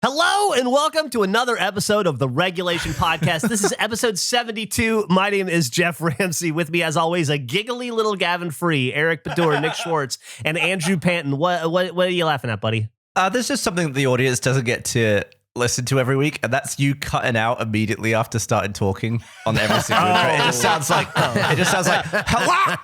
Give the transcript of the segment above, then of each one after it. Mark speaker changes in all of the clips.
Speaker 1: Hello and welcome to another episode of the Regulation Podcast. This is episode 72. My name is Jeff Ramsey. With me, as always, a giggly little Gavin Free, Eric Bedour, Nick Schwartz, and Andrew Panton. What are you laughing at, buddy?
Speaker 2: There's just something that the audience doesn't get to listen to every week, and that's you cutting out immediately after starting talking on every single intro. It just sounds like hello.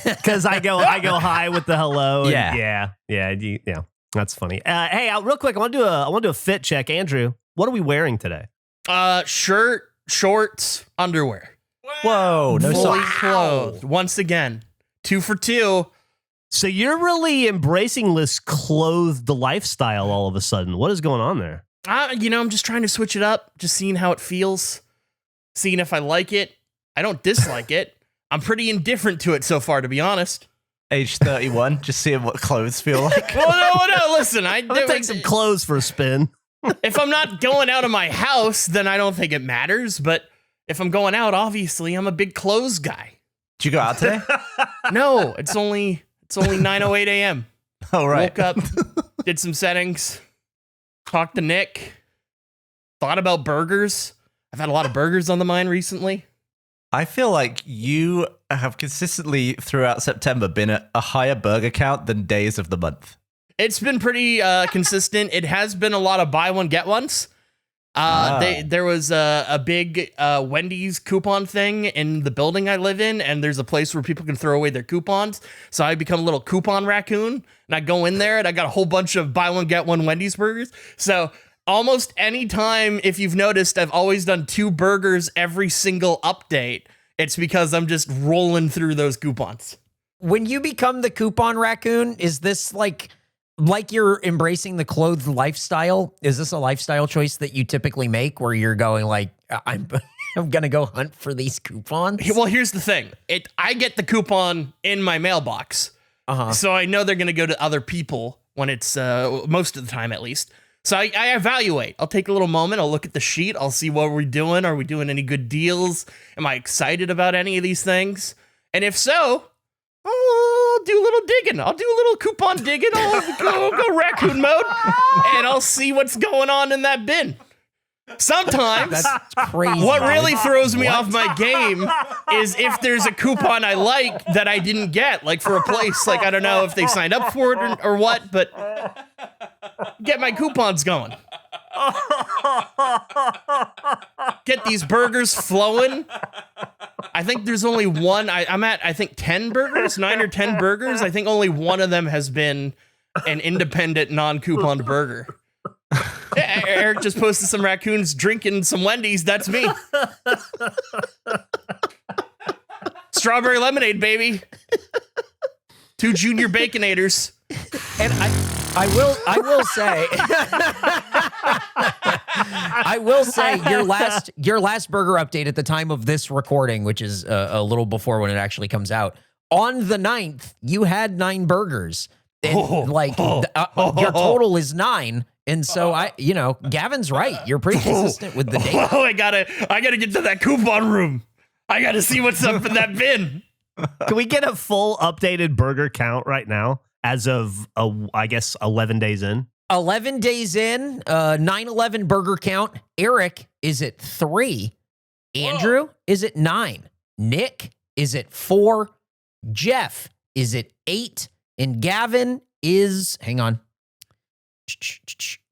Speaker 1: Because I go high with the hello.
Speaker 2: Yeah.
Speaker 1: Yeah. That's funny. Hey, real quick, I want to do a fit check. Andrew, what are we wearing today?
Speaker 3: Shirt, shorts, underwear.
Speaker 2: Whoa, no
Speaker 3: Fully
Speaker 2: socks.
Speaker 3: clothed. Once again, 2 for 2.
Speaker 1: So you're really embracing this clothed lifestyle all of a sudden. What is going on there?
Speaker 3: I'm just trying to switch it up, just seeing how it feels, seeing if I like it. I don't dislike it. I'm pretty indifferent to it so far, to be honest.
Speaker 2: Age 31, just seeing what clothes feel like.
Speaker 3: Well, no, listen.
Speaker 1: I'm gonna take some clothes for a spin.
Speaker 3: If I'm not going out of my house, then I don't think it matters. But if I'm going out, obviously, I'm a big clothes guy.
Speaker 2: Did you go out today?
Speaker 3: No, it's only 9:08 a.m.
Speaker 2: Oh, right.
Speaker 3: Woke up, did some settings, talked to Nick, thought about burgers. I've had a lot of burgers on the mind recently.
Speaker 2: I feel like you have consistently throughout September been a higher burger count than days of the month.
Speaker 3: It's been pretty consistent. It has been a lot of buy one, get ones. There was a big Wendy's coupon thing in the building I live in, and there's a place where people can throw away their coupons. So I become a little coupon raccoon, and I go in there, and I got a whole bunch of buy one, get one Wendy's burgers. So almost any time, if you've noticed, I've always done 2 burgers every single update. It's because I'm just rolling through those coupons.
Speaker 4: When you become the coupon raccoon, is this like you're embracing the clothed lifestyle? Is this a lifestyle choice that you typically make where you're going like, I'm going to go hunt for these coupons?
Speaker 3: Well, here's the thing. I get the coupon in my mailbox. So I know they're going to go to other people when it's most of the time, at least. So I evaluate. I'll take a little moment. I'll look at the sheet. I'll see what we're doing. Are we doing any good deals? Am I excited about any of these things? And if so, I'll do a little digging. I'll do a little coupon digging. I'll go raccoon mode, and I'll see what's going on in that bin. Sometimes,
Speaker 4: That's crazy.
Speaker 3: what really throws me off my game is if there's a coupon I like that I didn't get, like for a place. Like, I don't know if they signed up for it or what, but get my coupons going. Get these burgers flowing. I think there's only one. I'm at, I think, 10 burgers, 9 or 10 burgers. I think only one of them has been an independent, non-couponed burger. Yeah, Eric just posted some raccoons drinking some Wendy's. That's me. Strawberry lemonade, baby. 2 junior baconators.
Speaker 4: And I will say your last burger update at the time of this recording, which is a little before when it actually comes out, on the 9th, you had 9 burgers. And your total is 9. And so Gavin's right. You're pretty consistent with the data.
Speaker 3: I gotta get to that coupon room. I gotta see what's up in that bin.
Speaker 1: Can we get a full updated burger count right now as of, I guess, 11 days in?
Speaker 4: 11 days in, 9/11 burger count. Eric is at 3. Andrew is at 9. Nick is at 4. Jeff is at 8. And Gavin is, hang on,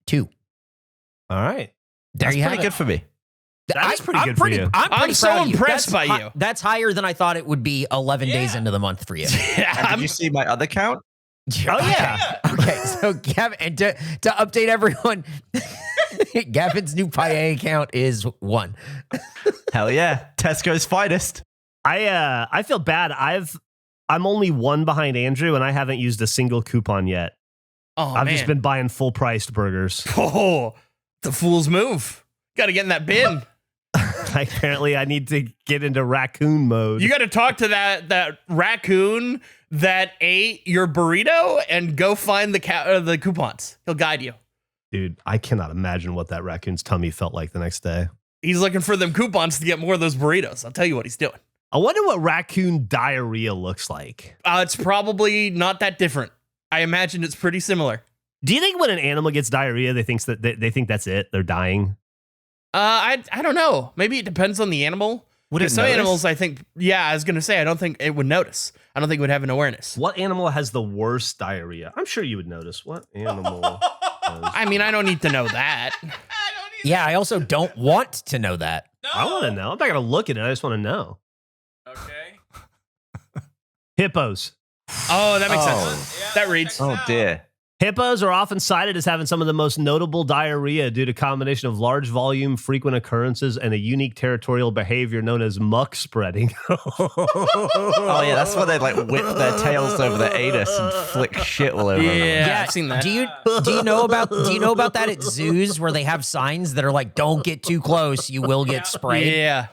Speaker 4: 2.
Speaker 1: All right.
Speaker 4: There you have it.
Speaker 2: Pretty good for me.
Speaker 1: That's pretty good for you.
Speaker 3: I'm so impressed by you.
Speaker 4: That's higher than I thought it would be 11 days into the month for you.
Speaker 2: And did you see my other count?
Speaker 4: Oh, yeah. Okay, so Gavin, and to update everyone, Gavin's new paella count is 1.
Speaker 2: Hell yeah. Tesco's finest.
Speaker 1: I feel bad. I'm only 1 behind Andrew, and I haven't used a single coupon yet.
Speaker 3: Oh,
Speaker 1: I've
Speaker 3: man.
Speaker 1: just been buying full-priced burgers.
Speaker 3: Oh, the fool's move. Got to get in that bin.
Speaker 1: Apparently, I need to get into raccoon mode.
Speaker 3: You got to talk to that raccoon that ate your burrito and go find the coupons. He'll guide you.
Speaker 1: Dude, I cannot imagine what that raccoon's tummy felt like the next day.
Speaker 3: He's looking for them coupons to get more of those burritos. I'll tell you what he's doing.
Speaker 1: I wonder what raccoon diarrhea looks like.
Speaker 3: It's probably not that different. I imagine it's pretty similar.
Speaker 1: Do you think when an animal gets diarrhea, they think that's it? They're dying?
Speaker 3: I don't know. Maybe it depends on the animal.
Speaker 2: Would it
Speaker 3: Some
Speaker 2: notice?
Speaker 3: animals, I think, I was going to say, I don't think it would notice. I don't think it would have an awareness.
Speaker 1: What animal has the worst diarrhea? I'm sure you would notice. What animal?
Speaker 3: I mean, I don't need to know that.
Speaker 4: Yeah, I also don't want to know that.
Speaker 1: I want to know. I'm not going to look at it. I just want to know.
Speaker 5: Okay.
Speaker 1: Hippos.
Speaker 3: Oh, that makes sense. That reads.
Speaker 2: Oh dear.
Speaker 1: Hippos are often cited as having some of the most notable diarrhea due to a combination of large volume, frequent occurrences, and a unique territorial behavior known as muck spreading.
Speaker 2: Oh yeah, that's why they like whip their tails over their anus and flick shit all over them.
Speaker 3: Yeah, I've seen that.
Speaker 4: Do you know about that at zoos where they have signs that are like, "Don't get too close, you will get sprayed."
Speaker 3: Yeah.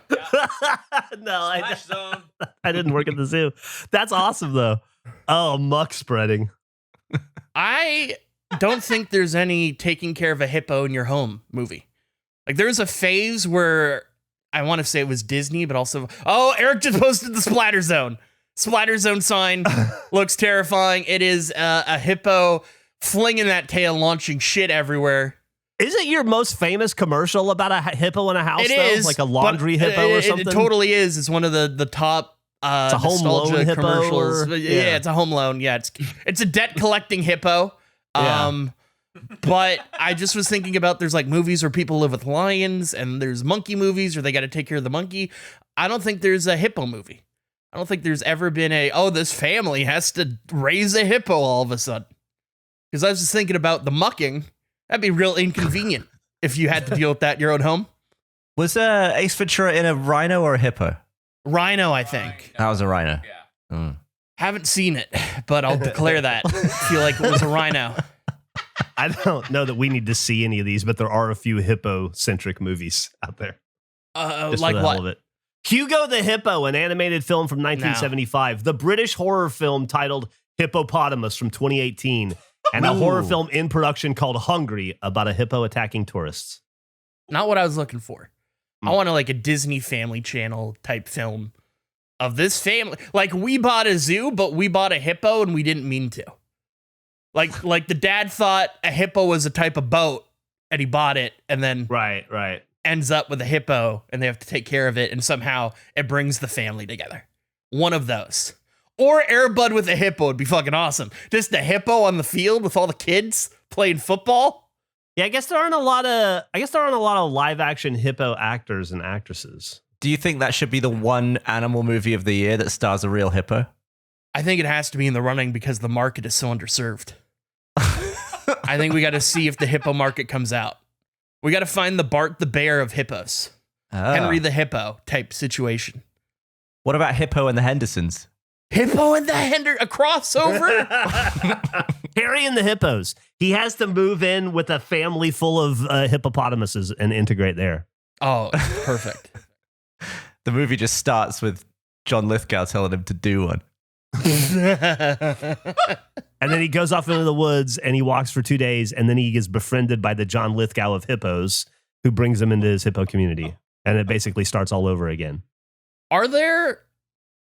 Speaker 1: No,
Speaker 5: Splash zone.
Speaker 1: I didn't work at the zoo. That's awesome, though. Oh, muck spreading.
Speaker 3: I don't think there's any taking care of a hippo in your home movie. Like there's a phase where I want to say it was Disney, but also, Eric just posted the splatter zone. Splatter zone sign looks terrifying. It is a hippo flinging that tail, launching shit everywhere.
Speaker 1: Is it your most famous commercial about a hippo in a house?
Speaker 3: It
Speaker 1: though?
Speaker 3: is
Speaker 1: Like a laundry hippo or something?
Speaker 3: It totally is. It's one of the top
Speaker 1: It's a home loan
Speaker 3: nostalgia
Speaker 1: hippo
Speaker 3: commercials.
Speaker 1: or-
Speaker 3: Yeah, it's a home loan. Yeah, it's a debt collecting hippo.
Speaker 1: Yeah.
Speaker 3: But I just was thinking about there's like movies where people live with lions, and there's monkey movies where they got to take care of the monkey. I don't think there's a hippo movie. I don't think there's ever been this family has to raise a hippo all of a sudden. Because I was just thinking about the mucking. That'd be real inconvenient if you had to deal with that in your own home.
Speaker 2: Was Ace Ventura in a rhino or a hippo?
Speaker 3: Rhino, I think.
Speaker 2: That was a rhino.
Speaker 5: Yeah.
Speaker 2: Mm.
Speaker 3: Haven't seen it, but I'll declare that. Feel like it was a rhino.
Speaker 1: I don't know that we need to see any of these, but there are a few hippo-centric movies out there. Just
Speaker 3: Like
Speaker 1: for the hell
Speaker 3: what?
Speaker 1: of it. Hugo the Hippo, an animated film from 1975. The British horror film titled Hippopotamus from 2018. And a horror film in production called Hungry about a hippo attacking tourists.
Speaker 3: Not what I was looking for. I want a Disney Family Channel type film of this family. Like we bought a zoo, but we bought a hippo and we didn't mean to. Like the dad thought a hippo was a type of boat and he bought it and then
Speaker 1: Right.
Speaker 3: ends up with a hippo and they have to take care of it and somehow it brings the family together. One of those. Or Air Bud with a hippo would be fucking awesome. Just a hippo on the field with all the kids playing football.
Speaker 1: Yeah, I guess there aren't a lot of live action hippo actors and actresses.
Speaker 2: Do you think that should be the one animal movie of the year that stars a real hippo?
Speaker 3: I think it has to be in the running because the market is so underserved. I think we got to see if the hippo market comes out. We got to find the Bart the Bear of hippos. Henry the Hippo type situation.
Speaker 2: What about Hippo and the Hendersons?
Speaker 3: Hippo and the a crossover?
Speaker 1: Harry and the Hippos. He has to move in with a family full of hippopotamuses and integrate there.
Speaker 3: Oh, perfect.
Speaker 2: The movie just starts with John Lithgow telling him to do one.
Speaker 1: And then he goes off into the woods and he walks for 2 days, and then he gets befriended by the John Lithgow of hippos, who brings him into his hippo community. And it basically starts all over again.
Speaker 3: This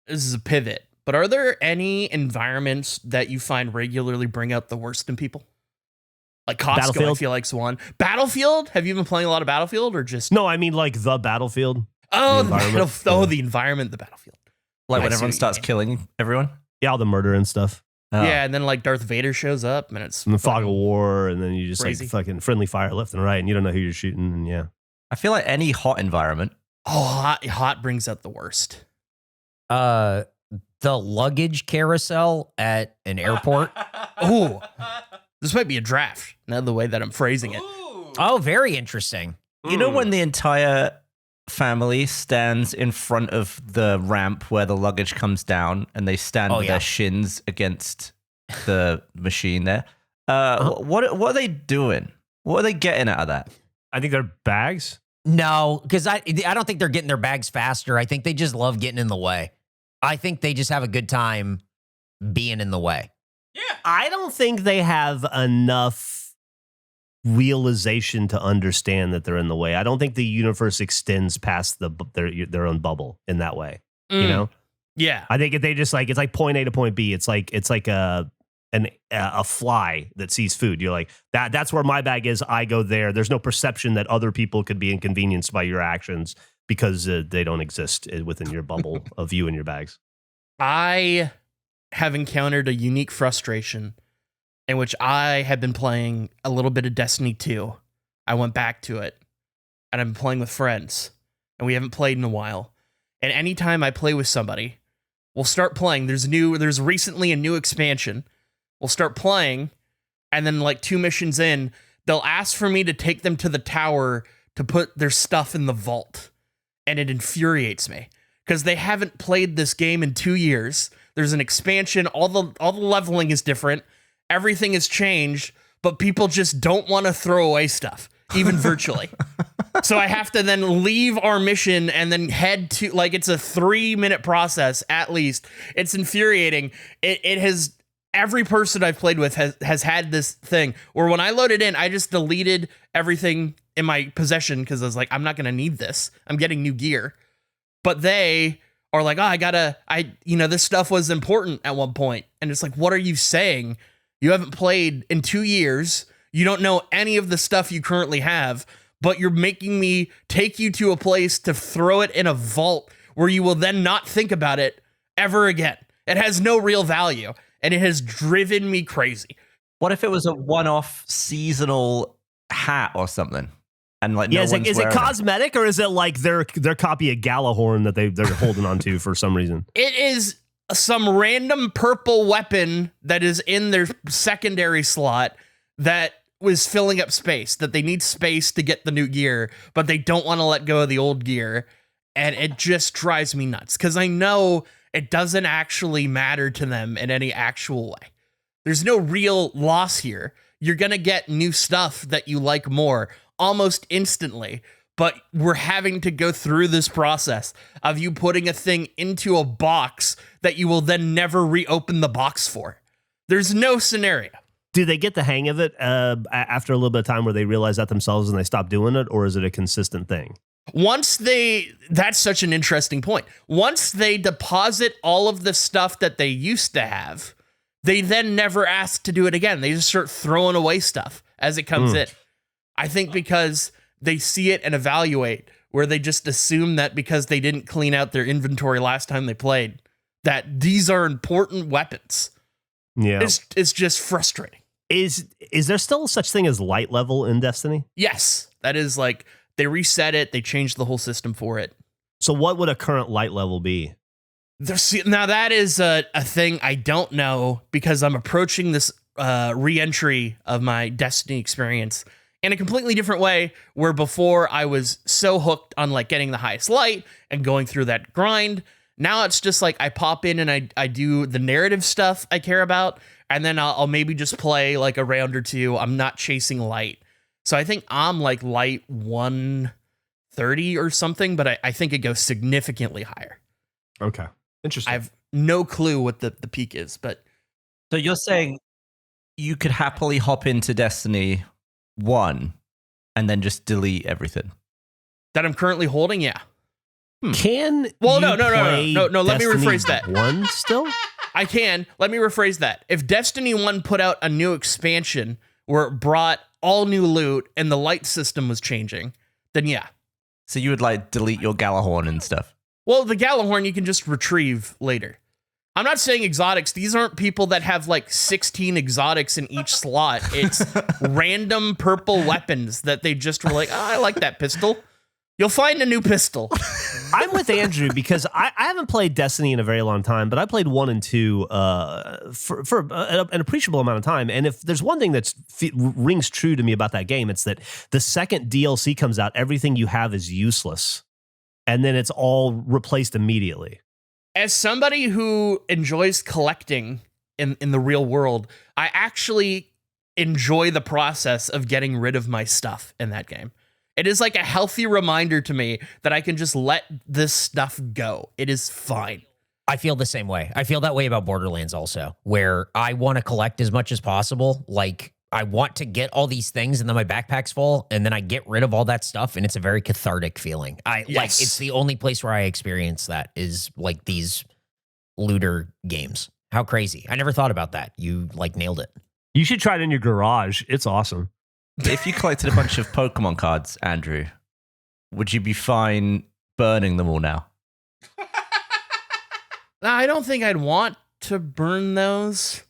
Speaker 3: is a pivot, but are there any environments that you find regularly bring out the worst in people? Like Costco,
Speaker 1: Battlefield?
Speaker 3: I feel like's one. Battlefield? Have you been playing a lot of Battlefield or just?
Speaker 1: No, I mean like the battlefield.
Speaker 3: Oh,
Speaker 1: the environment.
Speaker 3: the environment, the Battlefield.
Speaker 2: Like
Speaker 3: I
Speaker 2: when
Speaker 3: see
Speaker 2: everyone
Speaker 3: what you
Speaker 2: starts
Speaker 3: mean.
Speaker 2: killing everyone?
Speaker 1: Yeah, all the murder and stuff.
Speaker 2: Oh.
Speaker 3: Yeah, and then like Darth Vader shows up and it's
Speaker 1: And the fog of
Speaker 3: fucking-
Speaker 1: war, and then you just
Speaker 3: Crazy.
Speaker 1: like fucking friendly fire left and right, and you don't know who you're shooting, and yeah.
Speaker 2: I feel like any hot environment.
Speaker 3: Oh, hot brings out the worst.
Speaker 4: The luggage carousel at an airport.
Speaker 3: Oh, this might be a draft. Now the way that I'm phrasing it.
Speaker 5: Ooh.
Speaker 4: Oh, very interesting.
Speaker 2: You know when the entire family stands in front of the ramp where the luggage comes down and they stand
Speaker 4: Oh,
Speaker 2: with
Speaker 4: yeah.
Speaker 2: their shins against the machine there? What are they doing? What are they getting out of that?
Speaker 1: I think they're bags.
Speaker 4: No, because I don't think they're getting their bags faster. I think they just love getting in the way. I think they just have a good time being in the way.
Speaker 5: Yeah.
Speaker 1: I don't think they have enough realization to understand that they're in the way. I don't think the universe extends past their own bubble in that way. You know,
Speaker 3: Yeah.
Speaker 1: I think if they just like, it's like point A to point B. It's like an a fly that sees food. You're like, that's where my bag is. I go there. There's no perception that other people could be inconvenienced by your actions because they don't exist within your bubble of you and your bags.
Speaker 3: I have encountered a unique frustration in which I had been playing a little bit of Destiny 2. I went back to it, and I've been playing with friends, and we haven't played in a while. And anytime I play with somebody, we'll start playing. There's recently a new expansion. We'll start playing, and then like 2 missions in, they'll ask for me to take them to the tower to put their stuff in the vault. And it infuriates me because they haven't played this game in 2 years. There's an expansion. All the leveling is different. Everything has changed, but people just don't want to throw away stuff, even virtually. So I have to then leave our mission and then head to, like, it's a 3-minute process at least. It's infuriating. It has, every person I've played with has had this thing where when I loaded in, I just deleted everything in my possession because I was like, I'm not going to need this. I'm getting new gear. But they are like, oh, this stuff was important at one point. And it's like, what are you saying? You haven't played in 2 years. You don't know any of the stuff you currently have, but you're making me take you to a place to throw it in a vault where you will then not think about it ever again. It has no real value, and it has driven me crazy.
Speaker 2: What if it was a one-off seasonal hat or something? And like,
Speaker 1: is it cosmetic, or is it like their copy of Galahorn that they're holding on to for some reason?
Speaker 3: It is some random purple weapon that is in their secondary slot that was filling up space, that they need space to get the new gear, but they don't want to let go of the old gear. And it just drives me nuts because I know it doesn't actually matter to them in any actual way. There's no real loss here. You're going to get new stuff that you like more almost instantly. But we're having to go through this process of you putting a thing into a box that you will then never reopen the box for. There's no scenario.
Speaker 1: Do they get the hang of it after a little bit of time where they realize that themselves and they stop doing it, or is it a consistent thing?
Speaker 3: That's such an interesting point. Once they deposit all of the stuff that they used to have, they then never ask to do it again. They just start throwing away stuff as it comes in. I think because they see it and evaluate, where they just assume that because they didn't clean out their inventory last time they played, that these are important weapons.
Speaker 1: Yeah.
Speaker 3: It's just frustrating.
Speaker 1: Is there still such thing as light level in Destiny?
Speaker 3: Yes. That is like, they reset it. They changed the whole system for it.
Speaker 1: So what would a current light level be?
Speaker 3: Now that is a thing I don't know, because I'm approaching this re-entry of my Destiny experience in a completely different way, where before I was so hooked on like getting the highest light and going through that grind. Now it's just like I pop in and I do the narrative stuff I care about, and then I'll maybe just play like a round or two. I'm not chasing light. So I think I'm like light 130 or something, but I think it goes significantly higher.
Speaker 1: Okay. Interesting.
Speaker 3: I have no clue what the peak is, but.
Speaker 2: So you're saying you could happily hop into Destiny 1 and then just delete everything
Speaker 3: that I'm currently holding? Yeah.
Speaker 1: Can
Speaker 3: well,
Speaker 1: no.
Speaker 3: Let me rephrase that.
Speaker 1: 1 still?
Speaker 3: I can. Let me rephrase that. If Destiny 1 put out a new expansion where it brought all new loot and the light system was changing, then yeah.
Speaker 2: So you would like delete your Galahorn and stuff?
Speaker 3: Well, the Galahorn you can just retrieve later. I'm not saying exotics. These aren't people that have like 16 exotics in each slot. It's random purple weapons that they just were like, oh, I like that pistol. You'll find a new pistol.
Speaker 1: I'm with Andrew because I haven't played Destiny in a very long time, but I played 1 and 2 for an appreciable amount of time. And if there's one thing that rings true to me about that game, it's that the second DLC comes out, everything you have is useless. And then it's all replaced immediately.
Speaker 3: As somebody who enjoys collecting in the real world, I actually enjoy the process of getting rid of my stuff in that game. It is like a healthy reminder to me that I can just let this stuff go. It is fine.
Speaker 4: I feel the same way. I feel that way about Borderlands also, where I want to collect as much as possible. Like, I want to get all these things and then my backpack's full and then I get rid of all that stuff and it's a very cathartic feeling. Like, it's the only place where I experience that is like these looter games. How crazy. I never thought about that. You like nailed it.
Speaker 1: You should try it in your garage. It's awesome.
Speaker 2: If you collected a bunch of Pokemon cards, Andrew, would you be fine burning them all now?
Speaker 3: I don't think I'd want to burn those,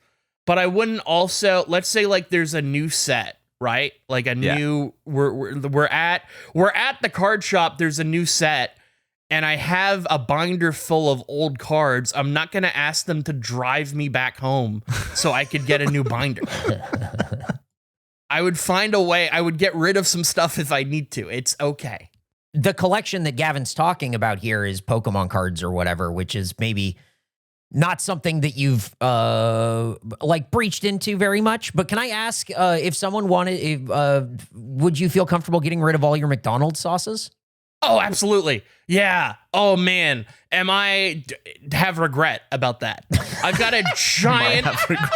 Speaker 3: but I wouldn't also, let's say like there's a new set, right? Like a new, we're at the card shop, there's a new set, and I have a binder full of old cards. I'm not going to ask them to drive me back home so I could get a new binder. I would find a way. I would get rid of some stuff if I need to. It's okay.
Speaker 4: The collection that Gavin's talking about here is Pokemon cards or whatever, which is maybe not something that you've like breached into very much. But can I ask if someone wanted, would you feel comfortable getting rid of all your McDonald's sauces?
Speaker 3: Oh, absolutely. Yeah. Oh, man. Have regret about that. I've got a giant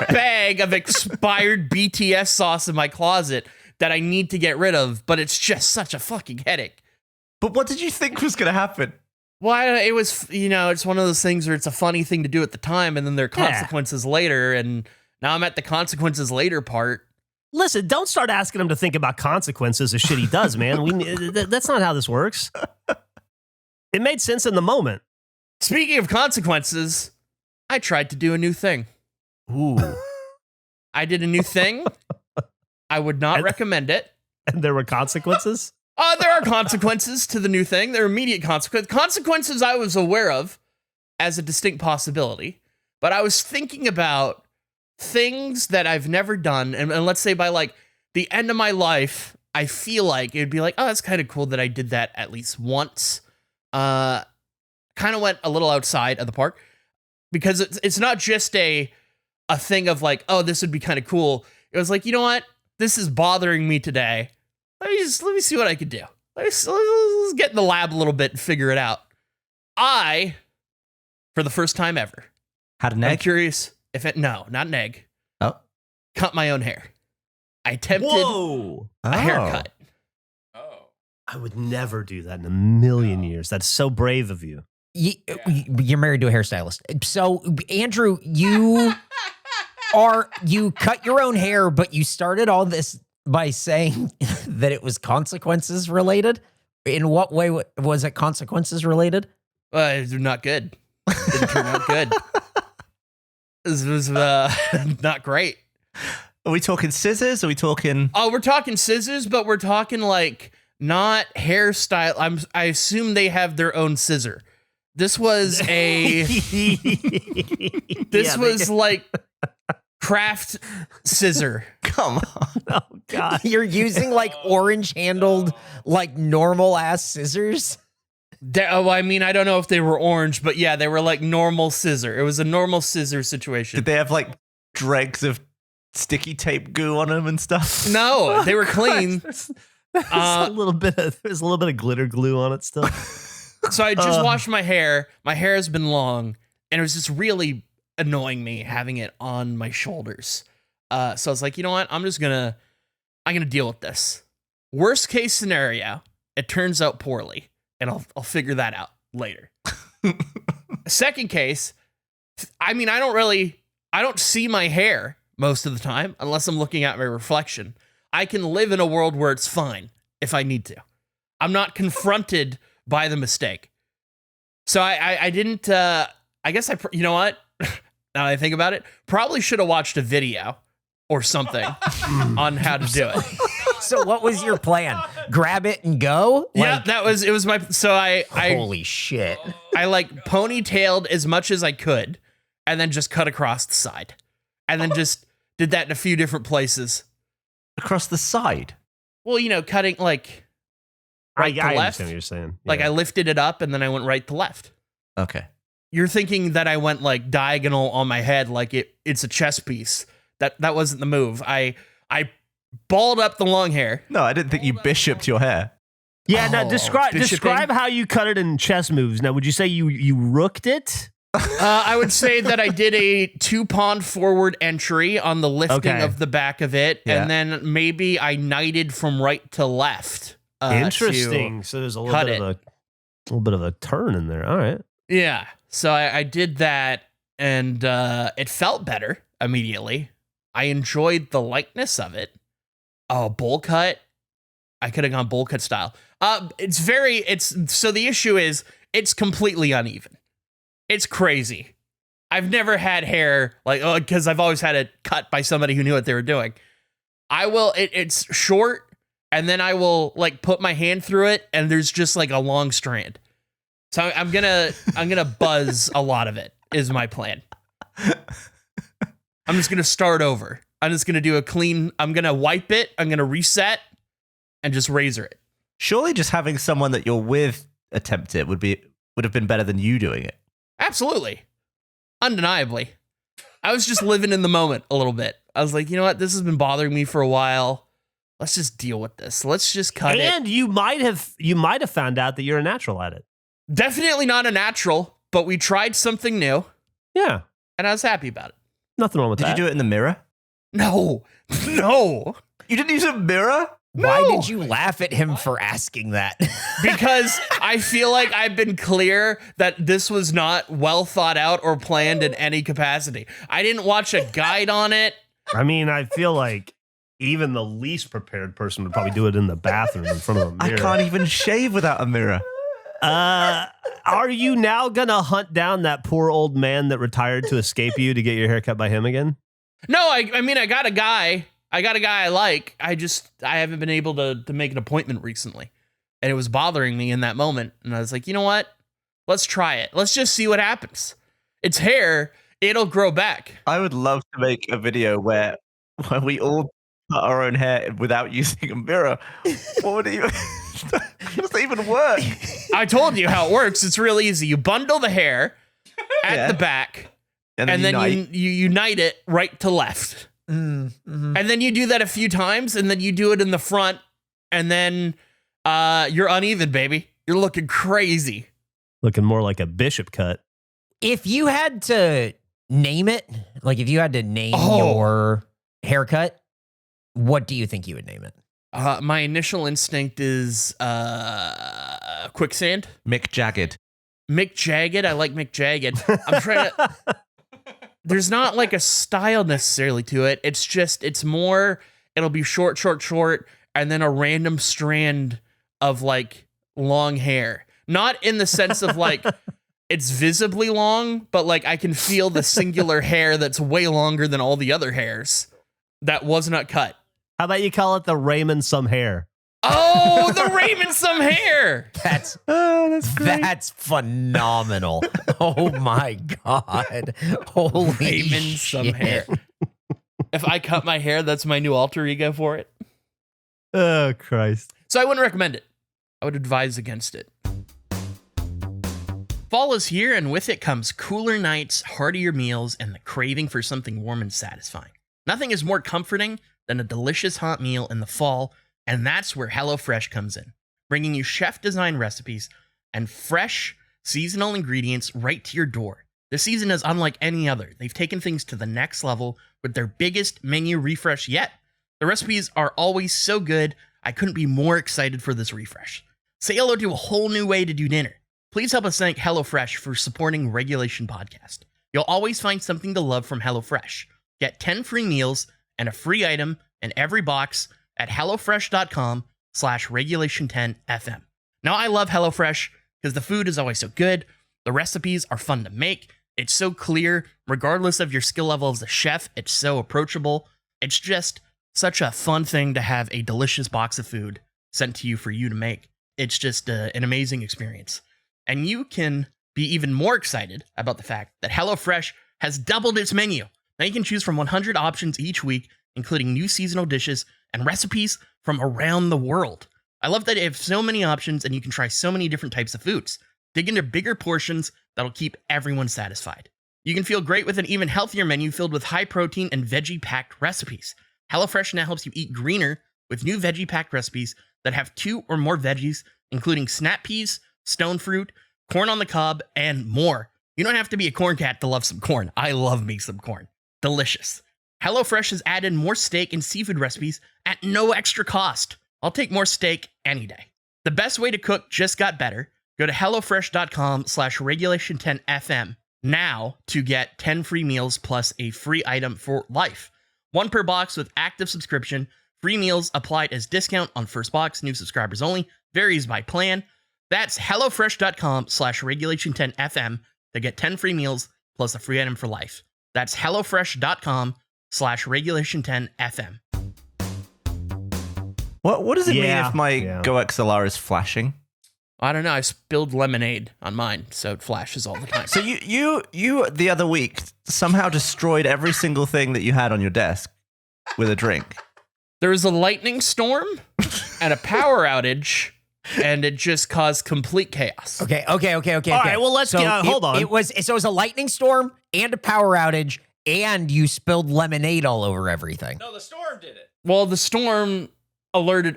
Speaker 3: bag of expired BTS sauce in my closet that I need to get rid of, but it's just such a fucking headache.
Speaker 2: But what did you think was going to happen?
Speaker 3: Well, it was, it's one of those things where it's a funny thing to do at the time, and then there are consequences later, and now I'm at the consequences later part.
Speaker 1: Listen, don't start asking him to think about consequences of shit he does, man. That's not how this works. It made sense in the moment.
Speaker 3: Speaking of consequences, I tried to do a new thing.
Speaker 1: Ooh.
Speaker 3: I did a new thing. I would not recommend it.
Speaker 1: And there were consequences?
Speaker 3: There are consequences to the new thing. There are immediate consequences. Consequences I was aware of as a distinct possibility. But I was thinking about things that I've never done, and let's say by like the end of my life, I feel like it'd be like, oh, that's kind of cool that I did that at least once. Kind of went a little outside of the park because it's not just a thing of like, oh, this would be kind of cool. It was like, you know what? This is bothering me today. Let me see what I could do. Let's get in the lab a little bit and figure it out. I, for the first time ever,
Speaker 2: had an egg?
Speaker 3: I'm curious. No, not an egg.
Speaker 2: Oh.
Speaker 3: Cut my own hair. I attempted a haircut.
Speaker 1: I would never do that in a million years. That's so brave of you.
Speaker 4: You're married to a hairstylist. So, Andrew, you cut your own hair, but you started all this by saying that it was consequences related. In what way was it consequences related?
Speaker 3: Not good. Didn't turn out good. This was not great.
Speaker 2: Are we talking scissors? Are we talking?
Speaker 3: Oh, we're talking scissors, but we're talking like not hairstyle. I assume they have their own scissor. This was like craft scissor.
Speaker 2: Come on.
Speaker 1: Oh, God.
Speaker 4: You're using like orange handled, like normal ass scissors.
Speaker 3: I mean, I don't know if they were orange, but yeah, they were like normal scissor. It was a normal scissor situation.
Speaker 2: Did they have like dregs of sticky tape goo on them and stuff?
Speaker 3: No, they were clean.
Speaker 1: There's a little bit of glitter glue on it still.
Speaker 3: So I just washed my hair. My hair has been long, and it was just really annoying me having it on my shoulders. So I was like, you know what? I'm gonna deal with this. Worst case scenario, it turns out poorly, and I'll figure that out later. Second case, I mean, I don't see my hair most of the time unless I'm looking at my reflection. I can live in a world where it's fine if I need to. I'm not confronted by the mistake. So I didn't, I guess you know what? Now that I think about it, probably should have watched a video or something on how to do it.
Speaker 4: So what was your plan? Grab it and go?
Speaker 3: Yeah, it was my, so I
Speaker 4: holy shit.
Speaker 3: I like ponytailed as much as I could and then just cut across the side and then just did that in a few different places.
Speaker 2: Across the side?
Speaker 3: Well, cutting like right to
Speaker 1: I
Speaker 3: left.
Speaker 1: understand what you're saying.
Speaker 3: Like
Speaker 1: Yeah.
Speaker 3: I lifted it up and then I went right to left.
Speaker 2: Okay.
Speaker 3: You're thinking that I went like diagonal on my head like it's a chess piece. That wasn't the move. I balled up the long hair.
Speaker 2: No, I didn't think you bishoped your hair.
Speaker 1: Yeah, now describe
Speaker 3: bishoping?
Speaker 1: how you cut it in chess moves. Now, would you say you rooked it?
Speaker 3: I would say that I did a 2-pawn forward entry on the lifting of the back of it,
Speaker 2: Yeah.
Speaker 3: and then maybe I knighted from right to left.
Speaker 1: Interesting. So there's a little bit of a turn in there. All right.
Speaker 3: Yeah. So I did that, and it felt better immediately. I enjoyed the lightness of it. Oh, bowl cut. I could have gone bowl cut style. So the issue is it's completely uneven. It's crazy. I've never had hair because I've always had it cut by somebody who knew what they were doing. It's short, and then I will like put my hand through it, and there's just like a long strand. So I'm gonna buzz a lot of it is my plan. I'm just gonna start over. I'm just gonna do a clean. I'm gonna wipe it. I'm gonna reset, and just razor it.
Speaker 2: Surely, just having someone that you're with attempt it would have been better than you doing it.
Speaker 3: Absolutely, undeniably. I was just living in the moment a little bit. I was like, you know what? This has been bothering me for a while. Let's just deal with this. Let's just cut it.
Speaker 1: And you might have found out that you're a natural at it.
Speaker 3: Definitely not a natural, but we tried something new.
Speaker 1: Yeah.
Speaker 3: And I was happy about it.
Speaker 1: Nothing wrong with that.
Speaker 2: Did you do it in the mirror?
Speaker 3: No.
Speaker 2: You didn't use a mirror?
Speaker 4: Why did you laugh at him for asking that?
Speaker 3: Because I feel like I've been clear that this was not well thought out or planned in any capacity. I didn't watch a guide on it.
Speaker 1: I mean, I feel like even the least prepared person would probably do it in the bathroom in front of a mirror.
Speaker 2: I can't even shave without a mirror.
Speaker 1: Are you now gonna hunt down that poor old man that retired to escape you to get your hair cut by him again?
Speaker 3: No, I mean, I got a guy I like. I haven't been able to make an appointment recently. And it was bothering me in that moment. And I was like, you know what? Let's try it. Let's just see what happens. It's hair. It'll grow back.
Speaker 2: I would love to make a video where we all cut our own hair without using a mirror. What would it even... How does that even work?
Speaker 3: I told you how it works. It's real easy. You bundle the hair at the back, and then you unite it right to left.
Speaker 4: Mm-hmm.
Speaker 3: And then you do that a few times, and then you do it in the front, and then you're uneven, baby. You're looking crazy.
Speaker 1: Looking more like a bishop cut.
Speaker 4: If you had to name it, like if you had to name your haircut, what do you think you would name it?
Speaker 3: My initial instinct is quicksand.
Speaker 2: Mick Jagged.
Speaker 3: Mick Jagged. I like Mick Jagged. I'm trying to... There's not like a style necessarily to it. It's more, it'll be short, and then a random strand of like long hair. Not in the sense of like it's visibly long, but like I can feel the singular hair that's way longer than all the other hairs that was not cut.
Speaker 1: How about you call it the Raymond SomeHair?
Speaker 3: Oh, the Raymond SomeHair.
Speaker 4: That's
Speaker 1: great.
Speaker 4: That's phenomenal. Oh my God. Holy
Speaker 3: Raymond
Speaker 4: shit.
Speaker 3: SomeHair. If I cut my hair, that's my new alter ego for it.
Speaker 1: Oh, Christ.
Speaker 3: So I wouldn't recommend it. I would advise against it. Fall is here, and with it comes cooler nights, heartier meals, and the craving for something warm and satisfying. Nothing is more comforting than a delicious hot meal in the fall, and that's where HelloFresh comes in, bringing you chef-designed recipes and fresh, seasonal ingredients right to your door. This season is unlike any other. They've taken things to the next level with their biggest menu refresh yet. The recipes are always so good, I couldn't be more excited for this refresh. Say hello to a whole new way to do dinner. Please help us thank HelloFresh for supporting Regulation Podcast. You'll always find something to love from HelloFresh. Get 10 free meals and a free item in every box at HelloFresh.com/regulation10FM. Now, I love HelloFresh because the food is always so good. The recipes are fun to make. It's so clear, regardless of your skill level as a chef. It's so approachable. It's just such a fun thing to have a delicious box of food sent to you for you to make. It's just an amazing experience. And you can be even more excited about the fact that HelloFresh has doubled its menu. Now you can choose from 100 options each week, including new seasonal dishes and recipes from around the world. I love that they have so many options and you can try so many different types of foods. Dig into bigger portions that'll keep everyone satisfied. You can feel great with an even healthier menu filled with high protein and veggie-packed recipes. HelloFresh now helps you eat greener with new veggie-packed recipes that have 2 or more veggies, including snap peas, stone fruit, corn on the cob, and more. You don't have to be a corn cat to love some corn. I love me some corn. Delicious. HelloFresh has added more steak and seafood recipes at no extra cost. I'll take more steak any day. The best way to cook just got better. Go to HelloFresh.com/regulation10FM now to get 10 free meals plus a free item for life. 1 per box with active subscription. Free meals applied as discount on first box. New subscribers only. Varies by plan. That's HelloFresh.com/regulation10FM to get 10 free meals plus a free item for life. That's HelloFresh.com/regulation10FM.
Speaker 2: What does it mean
Speaker 1: Yeah,
Speaker 2: if my
Speaker 1: yeah.
Speaker 2: Go XLR is flashing?
Speaker 3: I don't know. I spilled lemonade on mine, so it flashes all the time.
Speaker 2: So you the other week somehow destroyed every single thing that you had on your desk with a drink.
Speaker 3: There was a lightning storm and a power outage, and it just caused complete chaos.
Speaker 4: Okay.
Speaker 1: All right, well, let's get- hold on.
Speaker 4: It was a lightning storm and a power outage, and you spilled lemonade all over everything.
Speaker 2: No, the storm did it.
Speaker 3: Well, the storm alerted.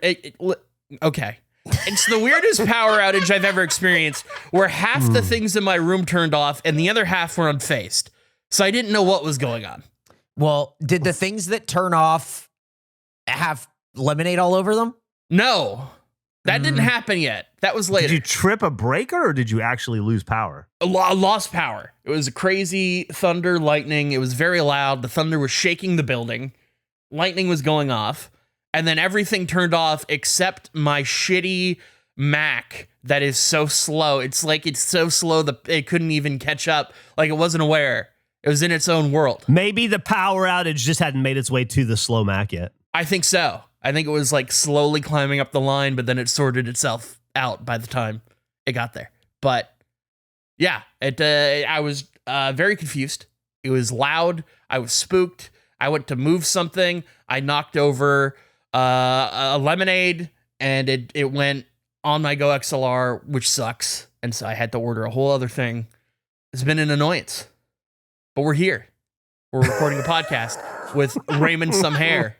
Speaker 3: Okay. It's the weirdest power outage I've ever experienced, where half the things in my room turned off and the other half were unfazed. So I didn't know what was going on.
Speaker 4: Well, did the things that turn off have lemonade all over them?
Speaker 3: No, that didn't happen yet. That was later.
Speaker 1: Did you trip a breaker or did you actually lose power?
Speaker 3: Lost power. It was a crazy thunder, lightning. It was very loud. The thunder was shaking the building. Lightning was going off. And then everything turned off except my shitty Mac that is so slow. It's like it's so slow that it couldn't even catch up. Like it wasn't aware. It was in its own world.
Speaker 1: Maybe the power outage just hadn't made its way to the slow Mac yet.
Speaker 3: I think so. I think it was like slowly climbing up the line, but then it sorted itself out by the time it got there. But yeah, I was very confused. It was loud. I was spooked. I went to move something. I knocked over a lemonade, and it went on my Go XLR, which sucks. And so I had to order a whole other thing. It's been an annoyance. But we're here. We're recording a podcast with Raymond SomeHair.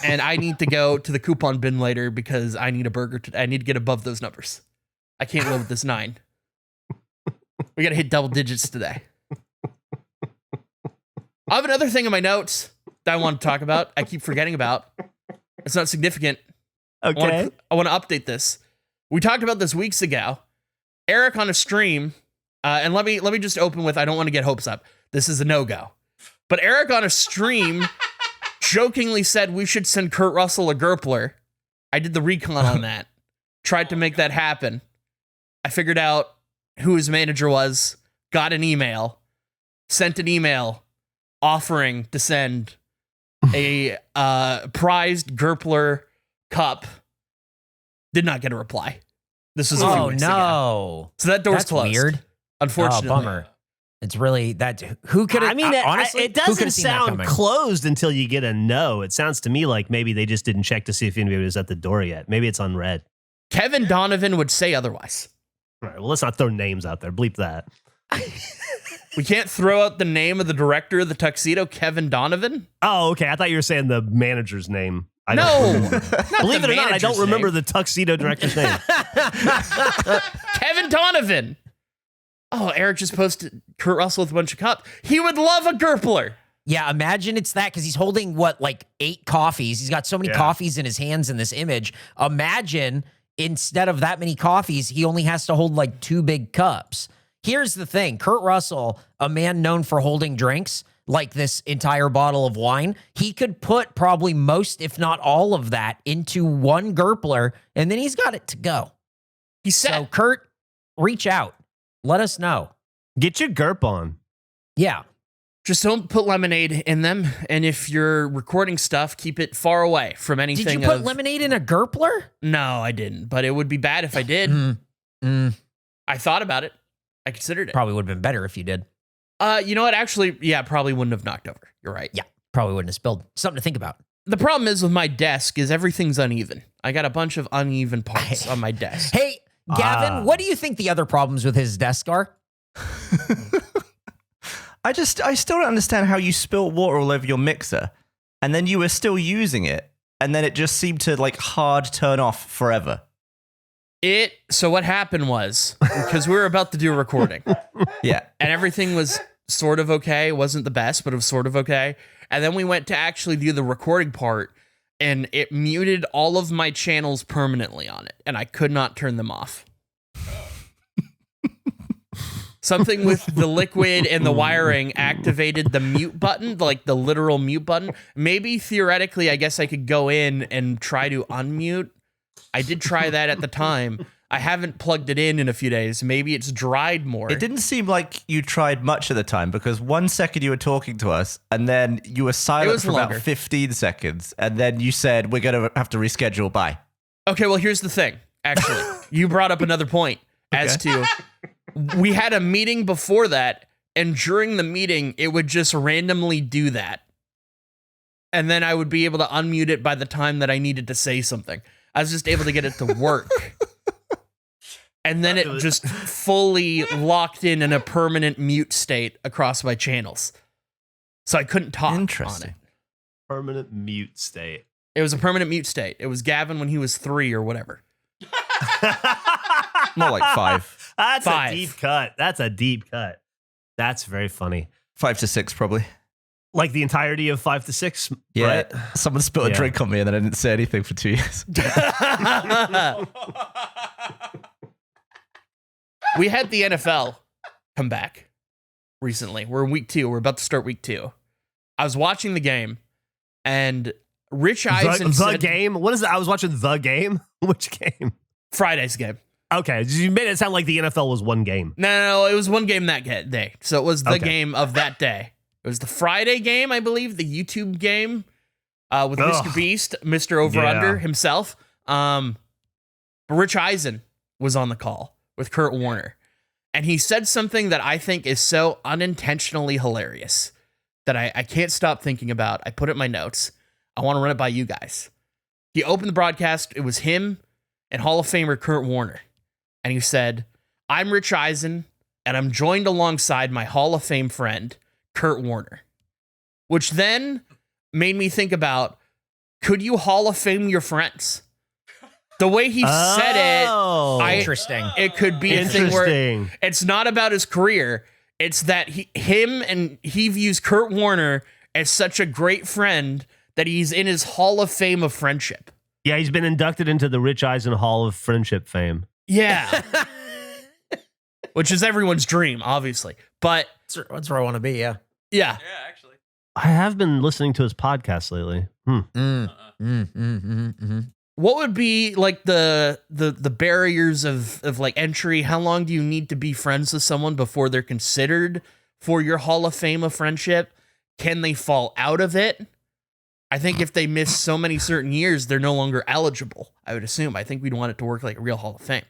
Speaker 3: And I need to go to the coupon bin later because I need a burger. I need to get above those numbers. I can't live with this 9. We got to hit double digits today. I have another thing in my notes that I want to talk about. I keep forgetting about. It's not significant.
Speaker 1: Okay.
Speaker 3: I want to update this. We talked about this weeks ago. Eric on a stream, and let me just open with, I don't want to get hopes up. This is a no-go. But Eric on a stream jokingly said we should send Kurt Russell a Gerpler. I did the recon on that. Tried to make that happen. I figured out who his manager was, got an email, sent an email offering to send a prized Gerpler cup. Did not get a reply. This was a few weeks ago. So that door's
Speaker 4: That's
Speaker 3: closed.
Speaker 4: weird.
Speaker 3: Unfortunately.
Speaker 4: Oh, bummer. It's really that. Who could?
Speaker 1: I mean,
Speaker 4: honestly,
Speaker 1: it
Speaker 4: who
Speaker 1: doesn't
Speaker 4: could've seen that
Speaker 1: sound
Speaker 4: coming?
Speaker 1: closed until you get a no. It sounds to me like maybe they just didn't check to see if anybody was at the door yet. Maybe it's unread.
Speaker 3: Kevin Donovan would say otherwise.
Speaker 1: All right, well, let's not throw names out there. Bleep that.
Speaker 3: We can't throw out the name of the director of the tuxedo, Kevin Donovan.
Speaker 1: Oh, okay. I thought you were saying the manager's name.
Speaker 3: No,
Speaker 1: Believe it or not, I don't remember
Speaker 3: the
Speaker 1: the tuxedo director's name.
Speaker 3: Kevin Donovan. Oh, Eric just posted Kurt Russell with a bunch of cups. He would love a Gerpler.
Speaker 4: Yeah, imagine it's that because he's holding like 8 coffees. He's got so many
Speaker 1: Yeah.
Speaker 4: coffees in his hands in this image. Imagine instead of that many coffees, he only has to hold like 2 big cups. Here's the thing. Kurt Russell, a man known for holding drinks, like this entire bottle of wine, he could put probably most, if not all of that into one Gerpler, and then he's got it to go.
Speaker 3: He said,
Speaker 4: So, Kurt, reach out. Let us know.
Speaker 1: Get your GURP on.
Speaker 4: Yeah.
Speaker 3: just don't put lemonade in them. And if you're recording stuff, keep it far away from anything.
Speaker 4: Did you put lemonade in a Gerpler?
Speaker 3: No, I didn't. But it would be bad if I did. I thought about it. I considered it.
Speaker 4: Probably would have been better if you did.
Speaker 3: You know what? Actually, yeah, probably wouldn't have knocked over. You're right.
Speaker 4: Yeah, probably wouldn't have spilled. Something to think about.
Speaker 3: The problem is with my desk is everything's uneven. I got a bunch of uneven parts on my desk.
Speaker 4: Hey, Gavin, what do you think the other problems with his desk are?
Speaker 2: I still don't understand how you spilt water all over your mixer and then you were still using it and then it just seemed to like hard turn off forever.
Speaker 3: So what happened was, because we were about to do a recording.
Speaker 2: Yeah.
Speaker 3: And everything was sort of okay. It wasn't the best, but it was sort of okay. And then we went to actually do the recording part and it muted all of my channels permanently on it. And I could not turn them off. Something with the liquid and the wiring activated the mute button, like the literal mute button. Maybe theoretically, I guess I could go in and try to unmute. I did try that at the time. I haven't plugged it in a few days. Maybe it's dried more.
Speaker 2: It didn't seem like you tried much at the time because 1 second you were talking to us and then you were silent for about 15 seconds. And then you said, we're going to have to reschedule. Bye.
Speaker 3: Okay, well, here's the thing. Actually, you brought up another point as to we had a meeting before that. And during the meeting, it would just randomly do that. And then I would be able to unmute it by the time that I needed to say something. I was just able to get it to work. And then it just fully locked in a permanent mute state across my channels. So I couldn't talk on it.
Speaker 1: Permanent mute state.
Speaker 3: It was a permanent mute state. It was Gavin when he was 3 or whatever.
Speaker 2: More like 5.
Speaker 1: That's
Speaker 3: 5.
Speaker 1: a deep cut. That's a deep cut. That's very funny.
Speaker 2: 5 to 6, probably.
Speaker 1: Like the entirety of 5 to 6,
Speaker 2: Yeah.
Speaker 1: right?
Speaker 2: Someone spilled a drink on me and then I didn't say anything for 2 years.
Speaker 3: We had the NFL come back recently. We're in week 2. We're about to start week 2. I was watching the game, and Rich Eisen
Speaker 1: The game? What is it? I was watching the game? Which game?
Speaker 3: Friday's game.
Speaker 1: Okay, you made it sound like the NFL was one game.
Speaker 3: No, it was one game that day. So it was the game of that day. It was the Friday game, I believe, the YouTube game with Mr. Beast, Mr. Over-Under himself. Rich Eisen was on the call with Kurt Warner. And he said something that I think is so unintentionally hilarious that I can't stop thinking about. I put it in my notes. I want to run it by you guys. He opened the broadcast. It was him and Hall of Famer Kurt Warner. And he said, I'm Rich Eisen, and I'm joined alongside my Hall of Fame friend, Kurt Warner. Which then made me think about, could you Hall of Fame your friends? The way he said it,
Speaker 4: Interesting.
Speaker 3: It could be a thing where it's not about his career. It's that he views Kurt Warner as such a great friend that he's in his Hall of Fame of friendship.
Speaker 1: Yeah, he's been inducted into the Rich Eisen Hall of Friendship fame.
Speaker 3: Yeah. Which is everyone's dream, obviously. But
Speaker 4: That's where I want to be, yeah.
Speaker 3: Yeah.
Speaker 5: Actually.
Speaker 1: I have been listening to his podcast lately.
Speaker 3: What would be like the barriers of like entry? How long do you need to be friends with someone before they're considered for your Hall of Fame of friendship? Can they fall out of it? I think if they miss so many certain years, they're no longer eligible, I would assume. I think we'd want it to work like a real Hall of Fame.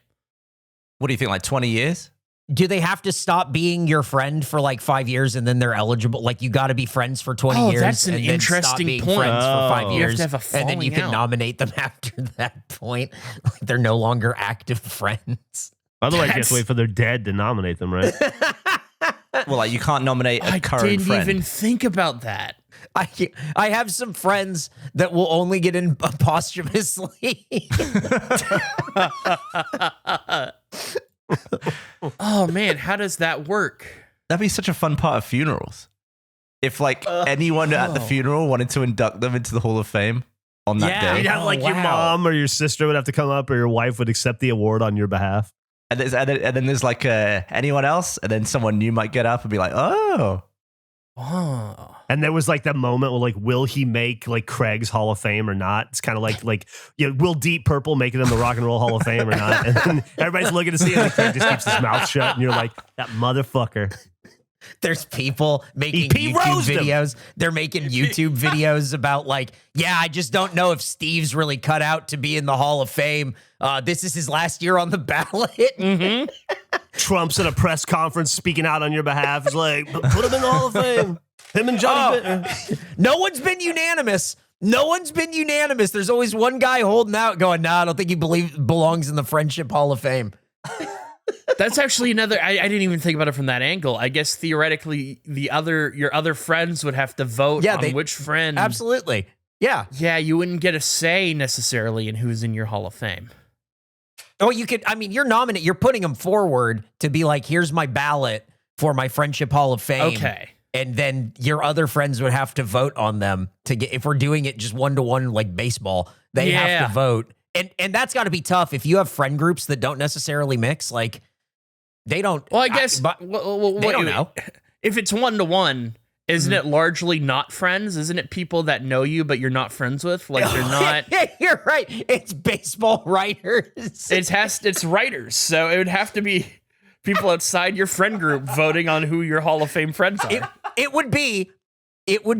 Speaker 2: What do you think, like 20 years?
Speaker 4: Do they have to stop being your friend for like 5 years and then they're eligible? Like you got to be friends for 20 years.
Speaker 3: That's an
Speaker 4: and then
Speaker 3: interesting
Speaker 4: stop being
Speaker 3: point.
Speaker 4: Friends for 5
Speaker 3: You have
Speaker 4: years,
Speaker 3: to have a
Speaker 4: and then you
Speaker 3: falling
Speaker 4: can
Speaker 3: out.
Speaker 4: nominate them after that point. Like they're no longer active friends.
Speaker 1: Otherwise, you have to wait for their dead to nominate them, right?
Speaker 2: Well, like you can't nominate a
Speaker 3: I
Speaker 2: current
Speaker 3: didn't
Speaker 2: friend.
Speaker 3: even think about that.
Speaker 4: I have some friends that will only get in posthumously.
Speaker 3: Oh man, how does that work?
Speaker 2: That'd be such a fun part of funerals. If like anyone at the funeral wanted to induct them into the Hall of Fame on that
Speaker 1: You'd
Speaker 2: day.
Speaker 1: have like your
Speaker 3: wow.
Speaker 1: mom or your sister would have to come up, or your wife would accept the award on your behalf.
Speaker 2: And then there's like anyone else, and then someone new might get up and be like, oh.
Speaker 3: Oh.
Speaker 1: And there was like that moment where like, will he make like Craig's Hall of Fame or not? It's kind of like will Deep Purple make it in the Rock and Roll Hall of Fame or not? And then everybody's looking to see it, and Craig just keeps his mouth shut, and you're like, that motherfucker.
Speaker 4: There's people making
Speaker 1: He
Speaker 4: YouTube
Speaker 1: rose him.
Speaker 4: videos. They're making YouTube videos about like, yeah, I just don't know if Steve's really cut out to be in the Hall of Fame. This is his last year on the ballot.
Speaker 1: Trump's at a press conference speaking out on your behalf. He's like, put him in the Hall of Fame. Him and Johnny.
Speaker 4: No one's been unanimous. No one's been unanimous. There's always one guy holding out going, nah, I don't think he belongs in the Friendship Hall of Fame.
Speaker 3: That's actually another. I didn't even think about it from that angle. I guess theoretically, your other friends would have to vote on which friend.
Speaker 4: Absolutely. Yeah.
Speaker 3: Yeah, you wouldn't get a say necessarily in who's in your Hall of Fame.
Speaker 4: Oh, you could. I mean, you're putting them forward to be like, here's my ballot for my Friendship Hall of Fame.
Speaker 3: Okay.
Speaker 4: And then your other friends would have to vote on them to get, if we're doing it just 1-to-1 like baseball, they have to vote. And that's got to be tough if you have friend groups that don't necessarily mix. Like, They don't.
Speaker 3: Well, I guess
Speaker 4: but
Speaker 3: they
Speaker 4: don't know.
Speaker 3: If it's 1-to-1, isn't it largely not friends? Isn't it people that know you but you're not friends with? Like you're not.
Speaker 4: You're right. It's baseball writers.
Speaker 3: It's writers, so it would have to be people outside your friend group voting on who your Hall of Fame friends are.
Speaker 4: It would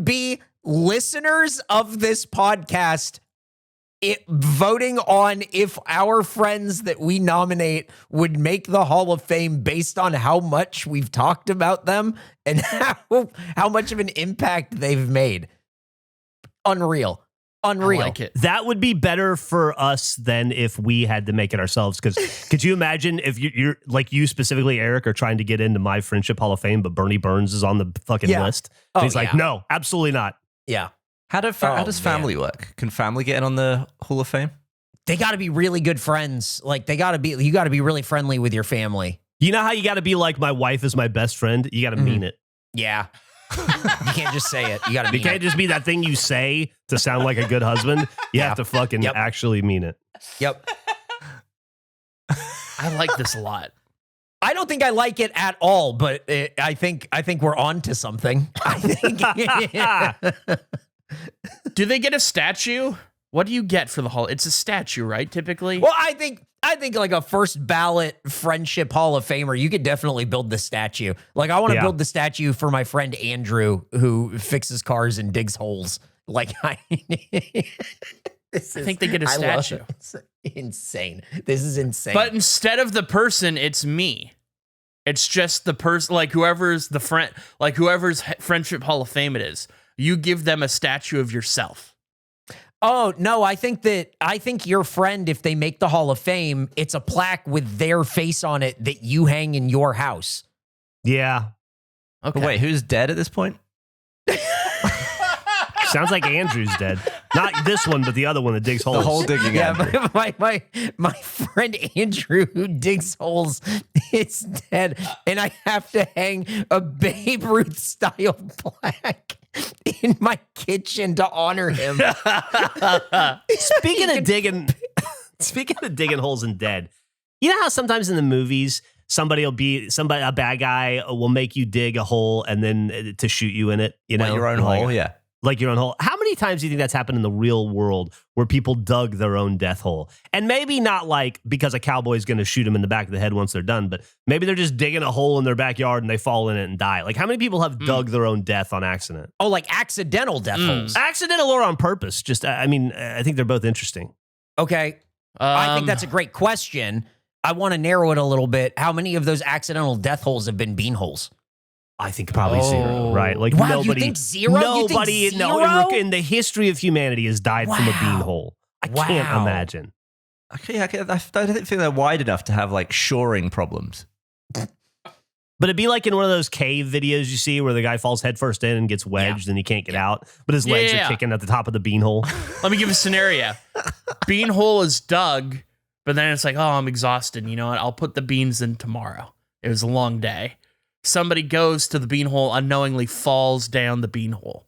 Speaker 4: be listeners of this podcast voting on if our friends that we nominate would make the Hall of Fame based on how much we've talked about them and how much of an impact they've made. Unreal.
Speaker 3: I like it.
Speaker 1: That would be better for us than if we had to make it ourselves. Because could you imagine if you're like you specifically, Eric, are trying to get into my Friendship Hall of Fame, but Bernie Burns is on the fucking list? And he's like, no, absolutely not.
Speaker 4: Yeah.
Speaker 2: How does family work? Can family get in on the Hall of Fame?
Speaker 4: They got to be really good friends. Like you got to be really friendly with your family.
Speaker 1: You know how you got to be like, my wife is my best friend? You got to mean it.
Speaker 4: Yeah. You can't just say it. You got to mean it.
Speaker 1: You can't just be that thing you say to sound like a good husband. You have to fucking actually mean it.
Speaker 4: Yep.
Speaker 3: I like this a lot.
Speaker 4: I don't think I like it at all, but I think we're on to something. I think.
Speaker 3: Do they get a statue? What do you get for the Hall? It's a statue, right? Typically.
Speaker 4: Well, I think like a first ballot Friendship Hall of Famer, you could definitely build the statue. Like I want to build the statue for my friend Andrew, who fixes cars and digs holes. Like I
Speaker 3: think they get a statue.
Speaker 4: It's insane. This is insane.
Speaker 3: But instead of the person, it's me. It's just the person, like whoever's the friend, like whoever's Friendship Hall of Fame it is. You give them a statue of yourself.
Speaker 4: Oh, no, I think your friend, if they make the Hall of Fame, it's a plaque with their face on it that you hang in your house.
Speaker 1: Yeah.
Speaker 2: Okay. But wait, who's dead at this point?
Speaker 1: Sounds like Andrew's dead. Not this one, but the other one that digs holes.
Speaker 2: The hole digging Andrew.
Speaker 4: My friend Andrew who digs holes is dead, and I have to hang a Babe Ruth style plaque in my kitchen to honor him.
Speaker 1: Speaking of digging holes and dead, you know how sometimes in the movies a bad guy will make you dig a hole and then to shoot you in it, you know,
Speaker 2: like your own hole, yeah.
Speaker 1: Like your own hole. How many times do you think that's happened in the real world where people dug their own death hole? And maybe not like because a cowboy's going to shoot them in the back of the head once they're done, but maybe they're just digging a hole in their backyard and they fall in it and die. Like how many people have dug their own death on accident?
Speaker 4: Oh, like accidental death holes.
Speaker 1: Accidental or on purpose. Just, I mean, I think they're both interesting.
Speaker 4: Okay. I think that's a great question. I want to narrow it a little bit. How many of those accidental death holes have been bean holes?
Speaker 1: I think probably zero, right? Like
Speaker 4: wow,
Speaker 1: nobody,
Speaker 4: you think zero?
Speaker 1: Nobody in the history of humanity has died from a bean hole. I can't imagine.
Speaker 2: Okay, I don't think they're wide enough to have like shoring problems.
Speaker 1: But it'd be like in one of those cave videos you see where the guy falls headfirst in and gets wedged and he can't get out, but his legs are kicking at the top of the bean hole.
Speaker 3: Let me give a scenario. Bean hole is dug, but then it's like, oh, I'm exhausted. You know what? I'll put the beans in tomorrow. It was a long day. Somebody goes to the beanhole, unknowingly falls down the beanhole.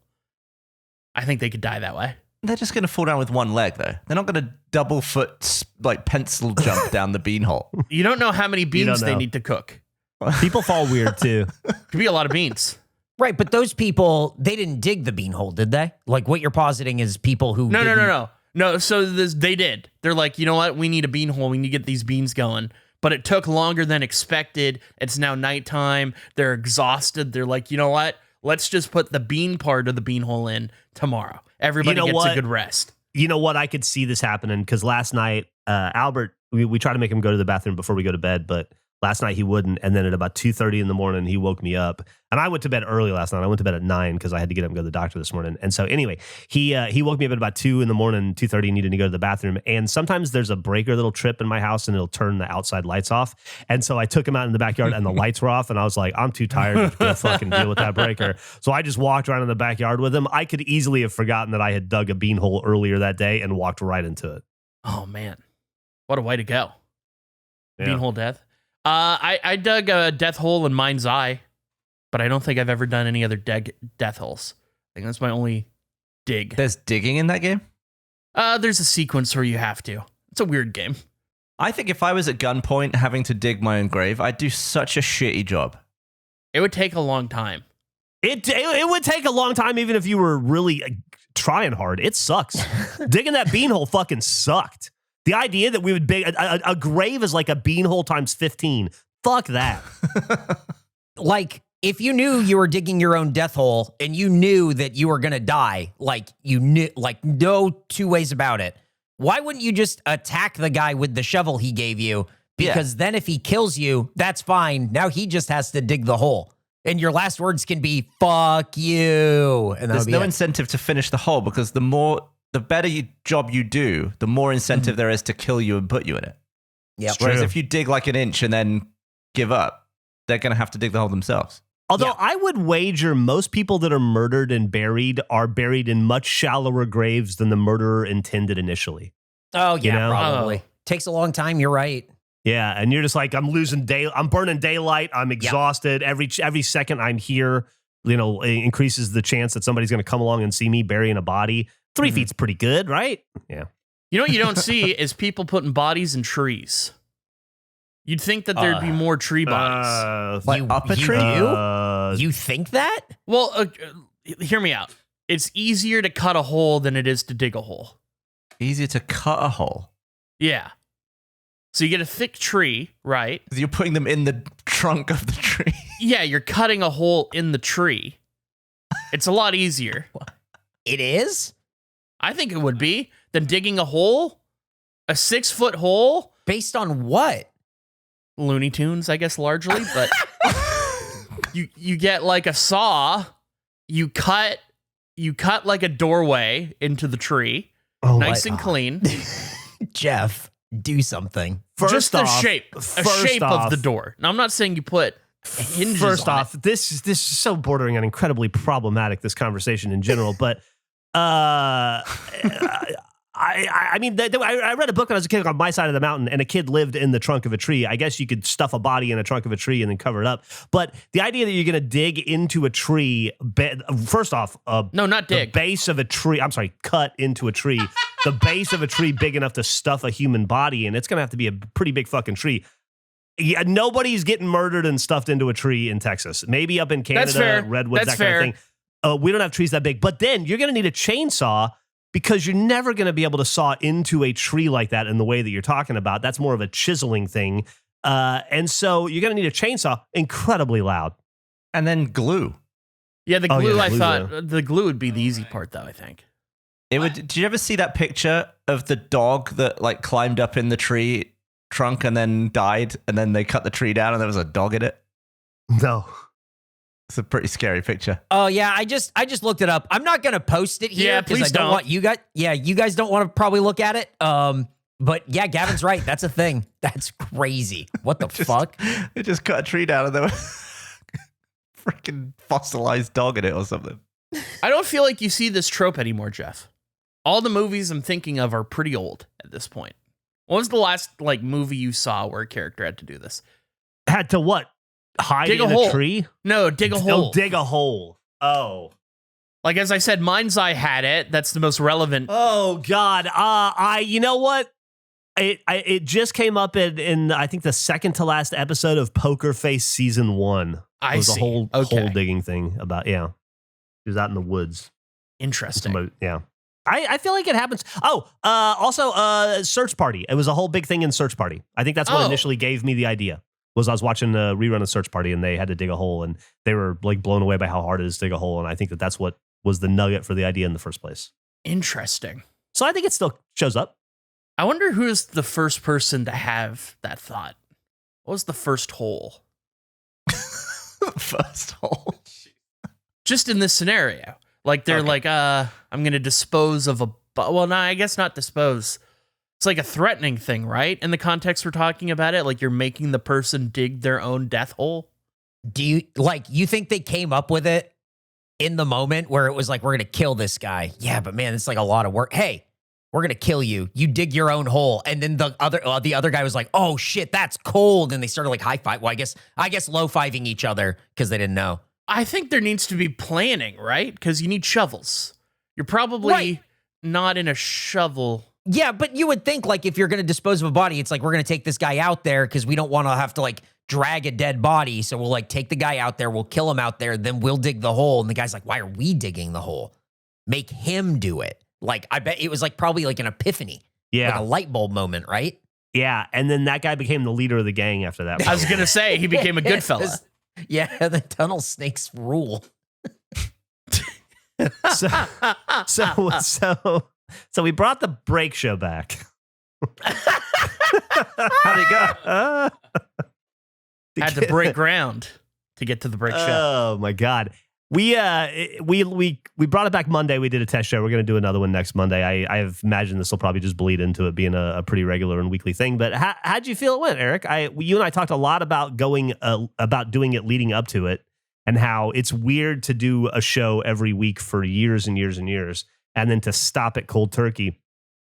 Speaker 3: I think they could die that way.
Speaker 2: They're just going to fall down with one leg, though. They're not going to double foot, like pencil jump down the beanhole.
Speaker 3: You don't know how many beans they need to cook.
Speaker 1: People fall weird, too.
Speaker 3: Could be a lot of beans.
Speaker 4: Right, but those people, they didn't dig the beanhole, did they? Like what you're positing is people who
Speaker 3: No, so they did. They're like, you know what? We need a beanhole. We need to get these beans going. But it took longer than expected. It's now nighttime. They're exhausted. They're like, you know what? Let's just put the bean part of the beanhole in tomorrow. Everybody gets a good rest.
Speaker 1: You know what? I could see this happening because last night, Albert, we tried to make him go to the bathroom before we go to bed, but last night he wouldn't. And then at about 2:30 in the morning, he woke me up. And I went to bed early last night. I went to bed at 9 because I had to get up and go to the doctor this morning. And so anyway, he woke me up at about 2 in the morning, 2:30, needed to go to the bathroom. And sometimes there's a breaker that'll trip in my house and it'll turn the outside lights off. And so I took him out in the backyard and the lights were off. And I was like, I'm too tired to fucking deal with that breaker. So I just walked around in the backyard with him. I could easily have forgotten that I had dug a bean hole earlier that day and walked right into it.
Speaker 3: Oh, man. What a way to go.
Speaker 1: Yeah.
Speaker 3: Beanhole death. I dug a death hole in Mind's Eye, but I don't think I've ever done any other death holes. I think that's my only dig.
Speaker 2: There's digging in that game?
Speaker 3: There's a sequence where you have to. It's a weird game.
Speaker 2: I think if I was at gunpoint having to dig my own grave, I'd do such a shitty job.
Speaker 3: It would take a long time.
Speaker 1: It would take a long time even if you were really trying hard. It sucks. Digging that beanhole fucking sucked. The idea that we would dig a grave is like a beanhole times 15. Fuck that.
Speaker 4: Like, if you knew you were digging your own death hole and you knew that you were going to die, like you knew, like no two ways about it, why wouldn't you just attack the guy with the shovel he gave you? Because then if he kills you, that's fine. Now he just has to dig the hole. And your last words can be, fuck you. And
Speaker 2: there's no incentive to finish the hole because the better job you do, the more incentive there is to kill you and put you in it.
Speaker 4: Yeah.
Speaker 2: Whereas if you dig like an inch and then give up, they're going to have to dig the hole themselves.
Speaker 1: Although I would wager most people that are murdered and buried are buried in much shallower graves than the murderer intended initially.
Speaker 4: Oh, yeah,
Speaker 1: You know?
Speaker 4: probably. Takes a long time. You're right.
Speaker 1: Yeah, and you're just like, I'm burning daylight. I'm exhausted. Every second I'm here, increases the chance that somebody's going to come along and see me burying a body. 3 feet's pretty good, right? Yeah.
Speaker 3: You know what you don't see is people putting bodies in trees. You'd think that there'd be more tree bodies.
Speaker 2: Up a tree?
Speaker 4: You think that?
Speaker 3: Well, hear me out. It's easier to cut a hole than it is to dig a hole.
Speaker 2: Easier to cut a hole?
Speaker 3: Yeah. So you get a thick tree, right?
Speaker 2: You're putting them in the trunk of the tree.
Speaker 3: Yeah, you're cutting a hole in the tree. It's a lot easier.
Speaker 4: It is?
Speaker 3: I think it would be than digging a hole. A 6-foot hole.
Speaker 4: Based on what?
Speaker 3: Looney Tunes, I guess, largely, but you get like a saw, you cut like a doorway into the tree, nice and clean.
Speaker 4: Jeff, do something.
Speaker 3: Just the shape of the door. Now, I'm not saying you put hinges
Speaker 1: First
Speaker 3: on
Speaker 1: off,
Speaker 3: it.
Speaker 1: this is so bordering on incredibly problematic, this conversation in general, but I mean, I read a book when I was a kid on My Side of the Mountain, and a kid lived in the trunk of a tree. I guess you could stuff a body in a trunk of a tree and then cover it up. But the idea that you're going to dig into a tree, first off,
Speaker 3: no, not dig.
Speaker 1: The base of a tree. I'm sorry, cut into a tree. The base of a tree big enough to stuff a human body in. It's going to have to be a pretty big fucking tree. Yeah, nobody's getting murdered and stuffed into a tree in Texas. Maybe up in Canada,
Speaker 3: That's fair.
Speaker 1: redwoods,
Speaker 3: That's
Speaker 1: that
Speaker 3: fair.
Speaker 1: kind of thing. We don't have trees that big. But then you're going to need a chainsaw, because you're never going to be able to saw into a tree like that in the way that you're talking about. That's more of a chiseling thing. And so you're going to need a chainsaw, incredibly loud.
Speaker 2: And then glue.
Speaker 3: Yeah, the glue,
Speaker 1: the
Speaker 3: I
Speaker 1: glue,
Speaker 3: thought, the glue would be the easy part, though, I think.
Speaker 2: Did you ever see that picture of the dog that like climbed up in the tree trunk and then died, and then they cut the tree down and there was a dog in it?
Speaker 1: No.
Speaker 2: It's a pretty scary picture.
Speaker 4: Oh yeah, I just looked it up. I'm not gonna post it here because I don't want you guys. Yeah, you guys don't want to probably look at it. But yeah, Gavin's right. That's a thing. That's crazy. What the fuck?
Speaker 2: They just cut a tree down and there was freaking fossilized dog in it or something.
Speaker 3: I don't feel like you see this trope anymore, Jeff. All the movies I'm thinking of are pretty old at this point. What was the last movie you saw where a character had to do this?
Speaker 1: Had to what? Hide
Speaker 3: Dig
Speaker 1: in
Speaker 3: a hole.
Speaker 1: tree?
Speaker 3: No, dig a hole.
Speaker 1: Oh, dig a hole. Oh.
Speaker 3: Like, as I said, Mind's Eye had it. That's the most relevant.
Speaker 1: Oh, God. You know what? It just came up in I think the second to last episode of Poker Face season 1. It was
Speaker 3: see.
Speaker 1: a whole
Speaker 3: Okay.
Speaker 1: hole digging thing about, He was out in the woods.
Speaker 3: Interesting.
Speaker 1: Somebody, I feel like it happens. Also, Search Party. It was a whole big thing in Search Party. I think that's what initially gave me the idea. Was I was watching a rerun of Search Party, and they had to dig a hole, and they were like blown away by how hard it is to dig a hole. And I think that's what was the nugget for the idea in the first place.
Speaker 3: Interesting.
Speaker 1: So I think it still shows up.
Speaker 3: I wonder who's the first person to have that thought. What was the first hole?
Speaker 2: First hole.
Speaker 3: Just in this scenario. Like, they're like, I'm going to dispose of a... Well, no, I guess not dispose. It's like a threatening thing, right? In the context we're talking about it, like you're making the person dig their own death hole.
Speaker 4: Do you think they came up with it in the moment where it was like, we're going to kill this guy? Yeah, but man, it's like a lot of work. Hey, we're going to kill you. You dig your own hole. And then the other guy was like, oh shit, that's cold. And they started like high five. Well, I guess low fiving each other because they didn't know.
Speaker 3: I think there needs to be planning, right? Because you need shovels. You're probably not in a shovel.
Speaker 4: Yeah, but you would think like if you're going to dispose of a body, it's like we're going to take this guy out there because we don't want to have to like drag a dead body. So we'll like take the guy out there, we'll kill him out there, then we'll dig the hole. And the guy's like, why are we digging the hole? Make him do it. Like I bet it was like probably like an epiphany.
Speaker 1: Yeah.
Speaker 4: Like a light bulb moment, right?
Speaker 1: Yeah. And then that guy became the leader of the gang after that.
Speaker 3: I was going to say, he became a good fella.
Speaker 4: Yeah, the tunnel snakes rule.
Speaker 1: So we brought the break show back.
Speaker 2: How'd it go?
Speaker 3: Had to break ground to get to the break show.
Speaker 1: Oh my God. We brought it back Monday. We did a test show. We're going to do another one next Monday. I imagine this will probably just bleed into it being a pretty regular and weekly thing. But how'd you feel it went, Eric? You and I talked a lot about doing it leading up to it, and how it's weird to do a show every week for years and years and years, and then to stop it cold turkey.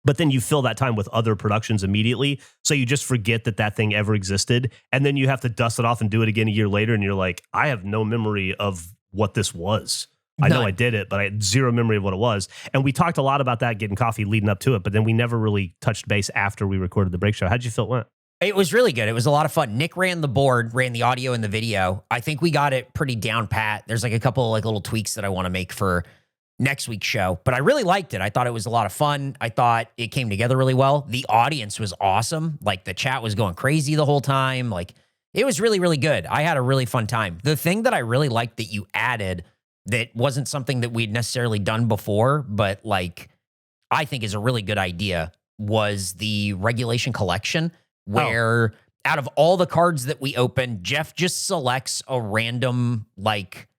Speaker 1: But then you fill that time with other productions immediately. So you just forget that thing ever existed. And then you have to dust it off and do it again a year later. And you're like, I have no memory of what this was. I know I did it, but I had zero memory of what it was. And we talked a lot about that, getting coffee leading up to it. But then we never really touched base after we recorded the break show. How'd you feel it went?
Speaker 4: It was really good. It was a lot of fun. Nick ran the board, ran the audio and the video. I think we got it pretty down pat. There's like a couple of like little tweaks that I want to make for next week's show, but I really liked it. I thought it was a lot of fun. I thought it came together really well. The audience was awesome. Like the chat was going crazy the whole time. Like it was really, really good. I had a really fun time. The thing that I really liked that you added that wasn't something that we'd necessarily done before, but like I think is a really good idea, was the regulation collection, where out of all the cards that we open, Jeff just selects a random like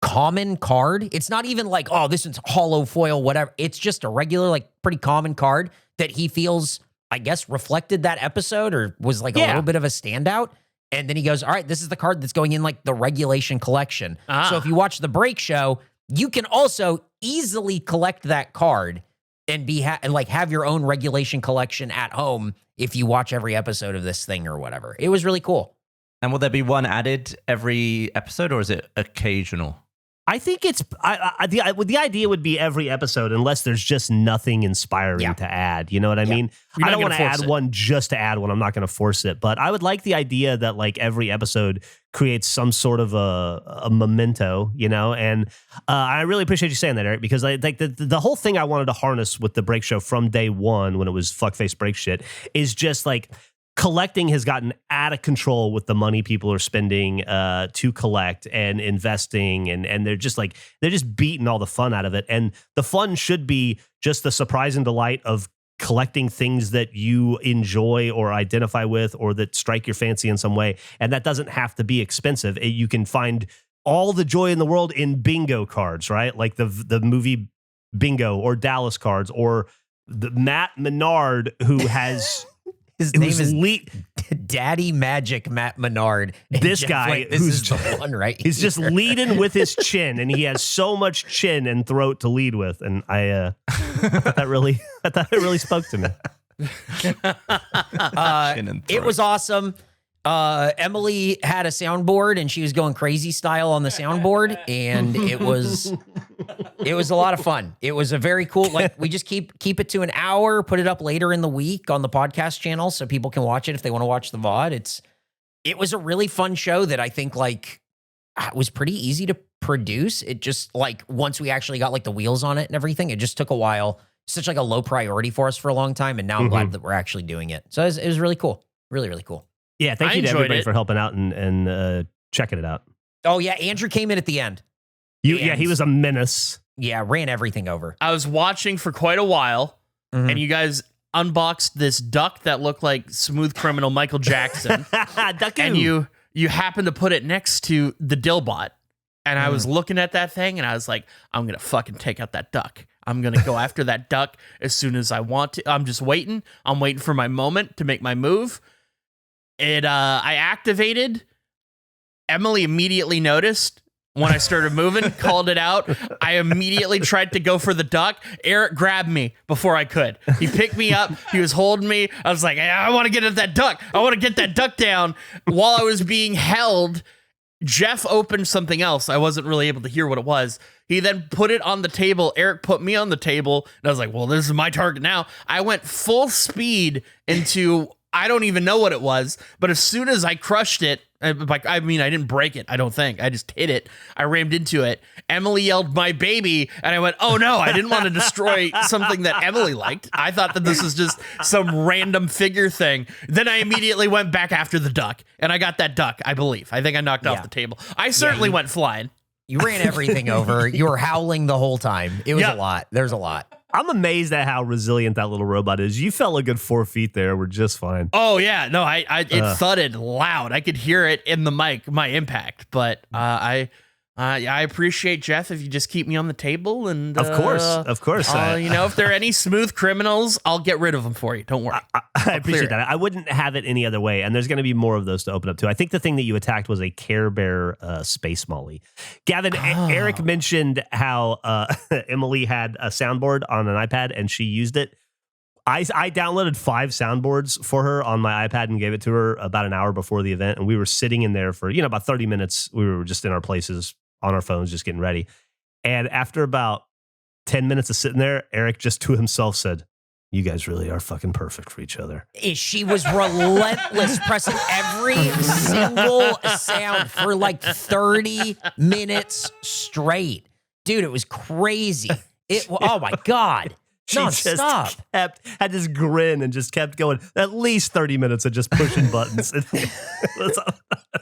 Speaker 4: common card. It's not even like, oh, this is hollow foil, whatever. It's just a regular, like pretty common card that he feels, I guess, reflected that episode or was like a little bit of a standout. And then he goes, all right, this is the card that's going in like the regulation collection. So if you watch the break show, you can also easily collect that card and and like have your own regulation collection at home if you watch every episode of this thing or whatever. It was really cool.
Speaker 2: And will there be one added every episode, or is it occasional?
Speaker 1: I think it's the idea would be every episode, unless there's just nothing inspiring to add. You know what I mean? I don't want to add one just to add one. I'm not going to force it, but I would like the idea that like every episode creates some sort of a memento, you know. And I really appreciate you saying that, Eric, because I like the whole thing I wanted to harness with the break show from day one when it was fuckface break shit is just like, collecting has gotten out of control with the money people are spending to collect and investing, and they're just beating all the fun out of it. And the fun should be just the surprise and delight of collecting things that you enjoy or identify with or that strike your fancy in some way. And that doesn't have to be expensive. You can find all the joy in the world in bingo cards, right? Like the movie Bingo, or Dallas cards, or the Matt Menard, who has...
Speaker 4: His name is Daddy Magic Matt Menard.
Speaker 1: This guy,
Speaker 4: this is the one, right?
Speaker 1: He's just leading with his chin, and he has so much chin and throat to lead with. And I thought it really spoke to me.
Speaker 4: It was awesome. Emily had a soundboard, and she was going crazy style on the soundboard, and it was a lot of fun. It was a very cool, like, we just keep it to an hour, put it up later in the week on the podcast channel so people can watch it if they want to watch the VOD. It was a really fun show that I think like was pretty easy to produce. It just like, once we actually got like the wheels on it and everything, it just took a while. Such like a low priority for us for a long time, and now I'm glad that we're actually doing it. So it was really cool. Really, really cool.
Speaker 1: Yeah, thank you to everybody for helping out and checking it out.
Speaker 4: Oh, yeah, Andrew came in at the end.
Speaker 1: He was a menace.
Speaker 4: Yeah, ran everything over.
Speaker 3: I was watching for quite a while, and you guys unboxed this duck that looked like Smooth Criminal Michael Jackson. And you happened to put it next to the Dillbot. And I was looking at that thing, and I was like, I'm going to fucking take out that duck. I'm going to go after that duck as soon as I want to. I'm just waiting. I'm waiting for my moment to make my move. I activated. Emily immediately noticed when I started moving, called it out. I immediately tried to go for the duck. Eric grabbed me before I could. He picked me up. He was holding me. I was like, I want to get at that duck. I want to get that duck down. While I was being held, Jeff opened something else. I wasn't really able to hear what it was. He then put it on the table. Eric put me on the table, and I was like, well, this is my target now. I went full speed into, I don't even know what it was, but as soon as I crushed it, I didn't break it, I don't think. I just hit it. I rammed into it. Emily yelled, my baby, and I went, oh no, I didn't want to destroy something that Emily liked. I thought that this was just some random figure thing. Then I immediately went back after the duck, and I got that duck, I believe. I think I knocked off the table. I certainly went flying.
Speaker 4: You ran everything over. You were howling the whole time. It was a lot. There's a lot.
Speaker 1: I'm amazed at how resilient that little robot is. You fell a good 4 feet there. We're just fine.
Speaker 3: Oh yeah, no, it thudded loud. I could hear it in the mic, my impact. But I appreciate, Jeff, if you just keep me on the table. And
Speaker 1: of course.
Speaker 3: If there are any smooth criminals, I'll get rid of them for you. Don't worry.
Speaker 1: I appreciate that. I wouldn't have it any other way. And there's going to be more of those to open up too. I think the thing that you attacked was a Care Bear Space Molly. Gavin, Eric mentioned how Emily had a soundboard on an iPad and she used it. I downloaded 5 soundboards for her on my iPad and gave it to her about an hour before the event. And we were sitting in there for, about 30 minutes. We were just in our places on our phones, just getting ready. And after about 10 minutes of sitting there, Eric just to himself said, you guys really are fucking perfect for each other.
Speaker 4: She was relentless, pressing every single sound for like 30 minutes straight. Dude, it was crazy. Oh my God.
Speaker 1: She just had this grin and just kept going at least 30 minutes of just pushing buttons.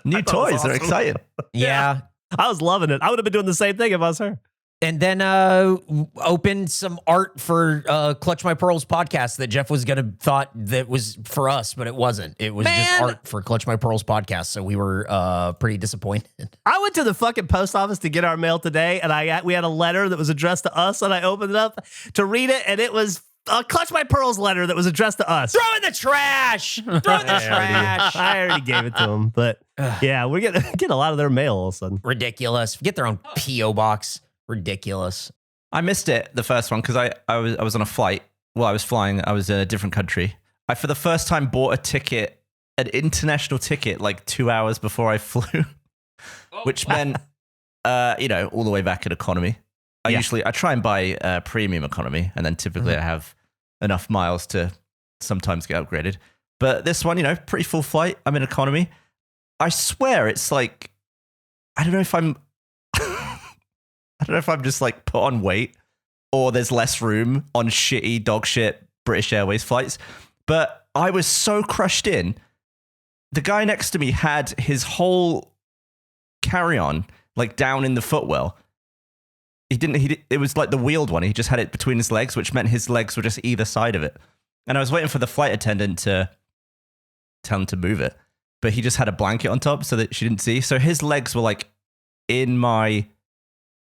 Speaker 2: New toys are exciting.
Speaker 4: Yeah.
Speaker 1: I was loving it. I would have been doing the same thing if I was her.
Speaker 4: And then opened some art for Clutch My Pearls podcast that Jeff was going to thought that was for us, but it wasn't. It was just art for Clutch My Pearls podcast. So we were pretty disappointed.
Speaker 1: I went to the fucking post office to get our mail today, and we had a letter that was addressed to us, and I opened it up to read it, and it was a Clutch My Pearls letter that was addressed to us.
Speaker 4: Throw in the trash. Throw in the trash.
Speaker 1: I already gave it to them, but yeah, we're getting a lot of their mail all of a sudden.
Speaker 4: Ridiculous. Get their own P.O. box. Ridiculous.
Speaker 2: I missed it, the first one, because I was on a flight. Well, I was flying. I was in a different country. I, for the first time, bought a ticket, an international ticket, like 2 hours before I flew, which meant, all the way back in economy. I try and buy premium economy, and then typically I have enough miles to sometimes get upgraded. But this one, pretty full flight. I'm in economy. I swear it's like, I don't know if I'm just like put on weight or there's less room on shitty dog shit British Airways flights. But I was so crushed in. The guy next to me had his whole carry-on like down in the footwell. It was like the wheeled one. He just had it between his legs, which meant his legs were just either side of it. And I was waiting for the flight attendant to tell him to move it. But he just had a blanket on top so that she didn't see. So his legs were like in my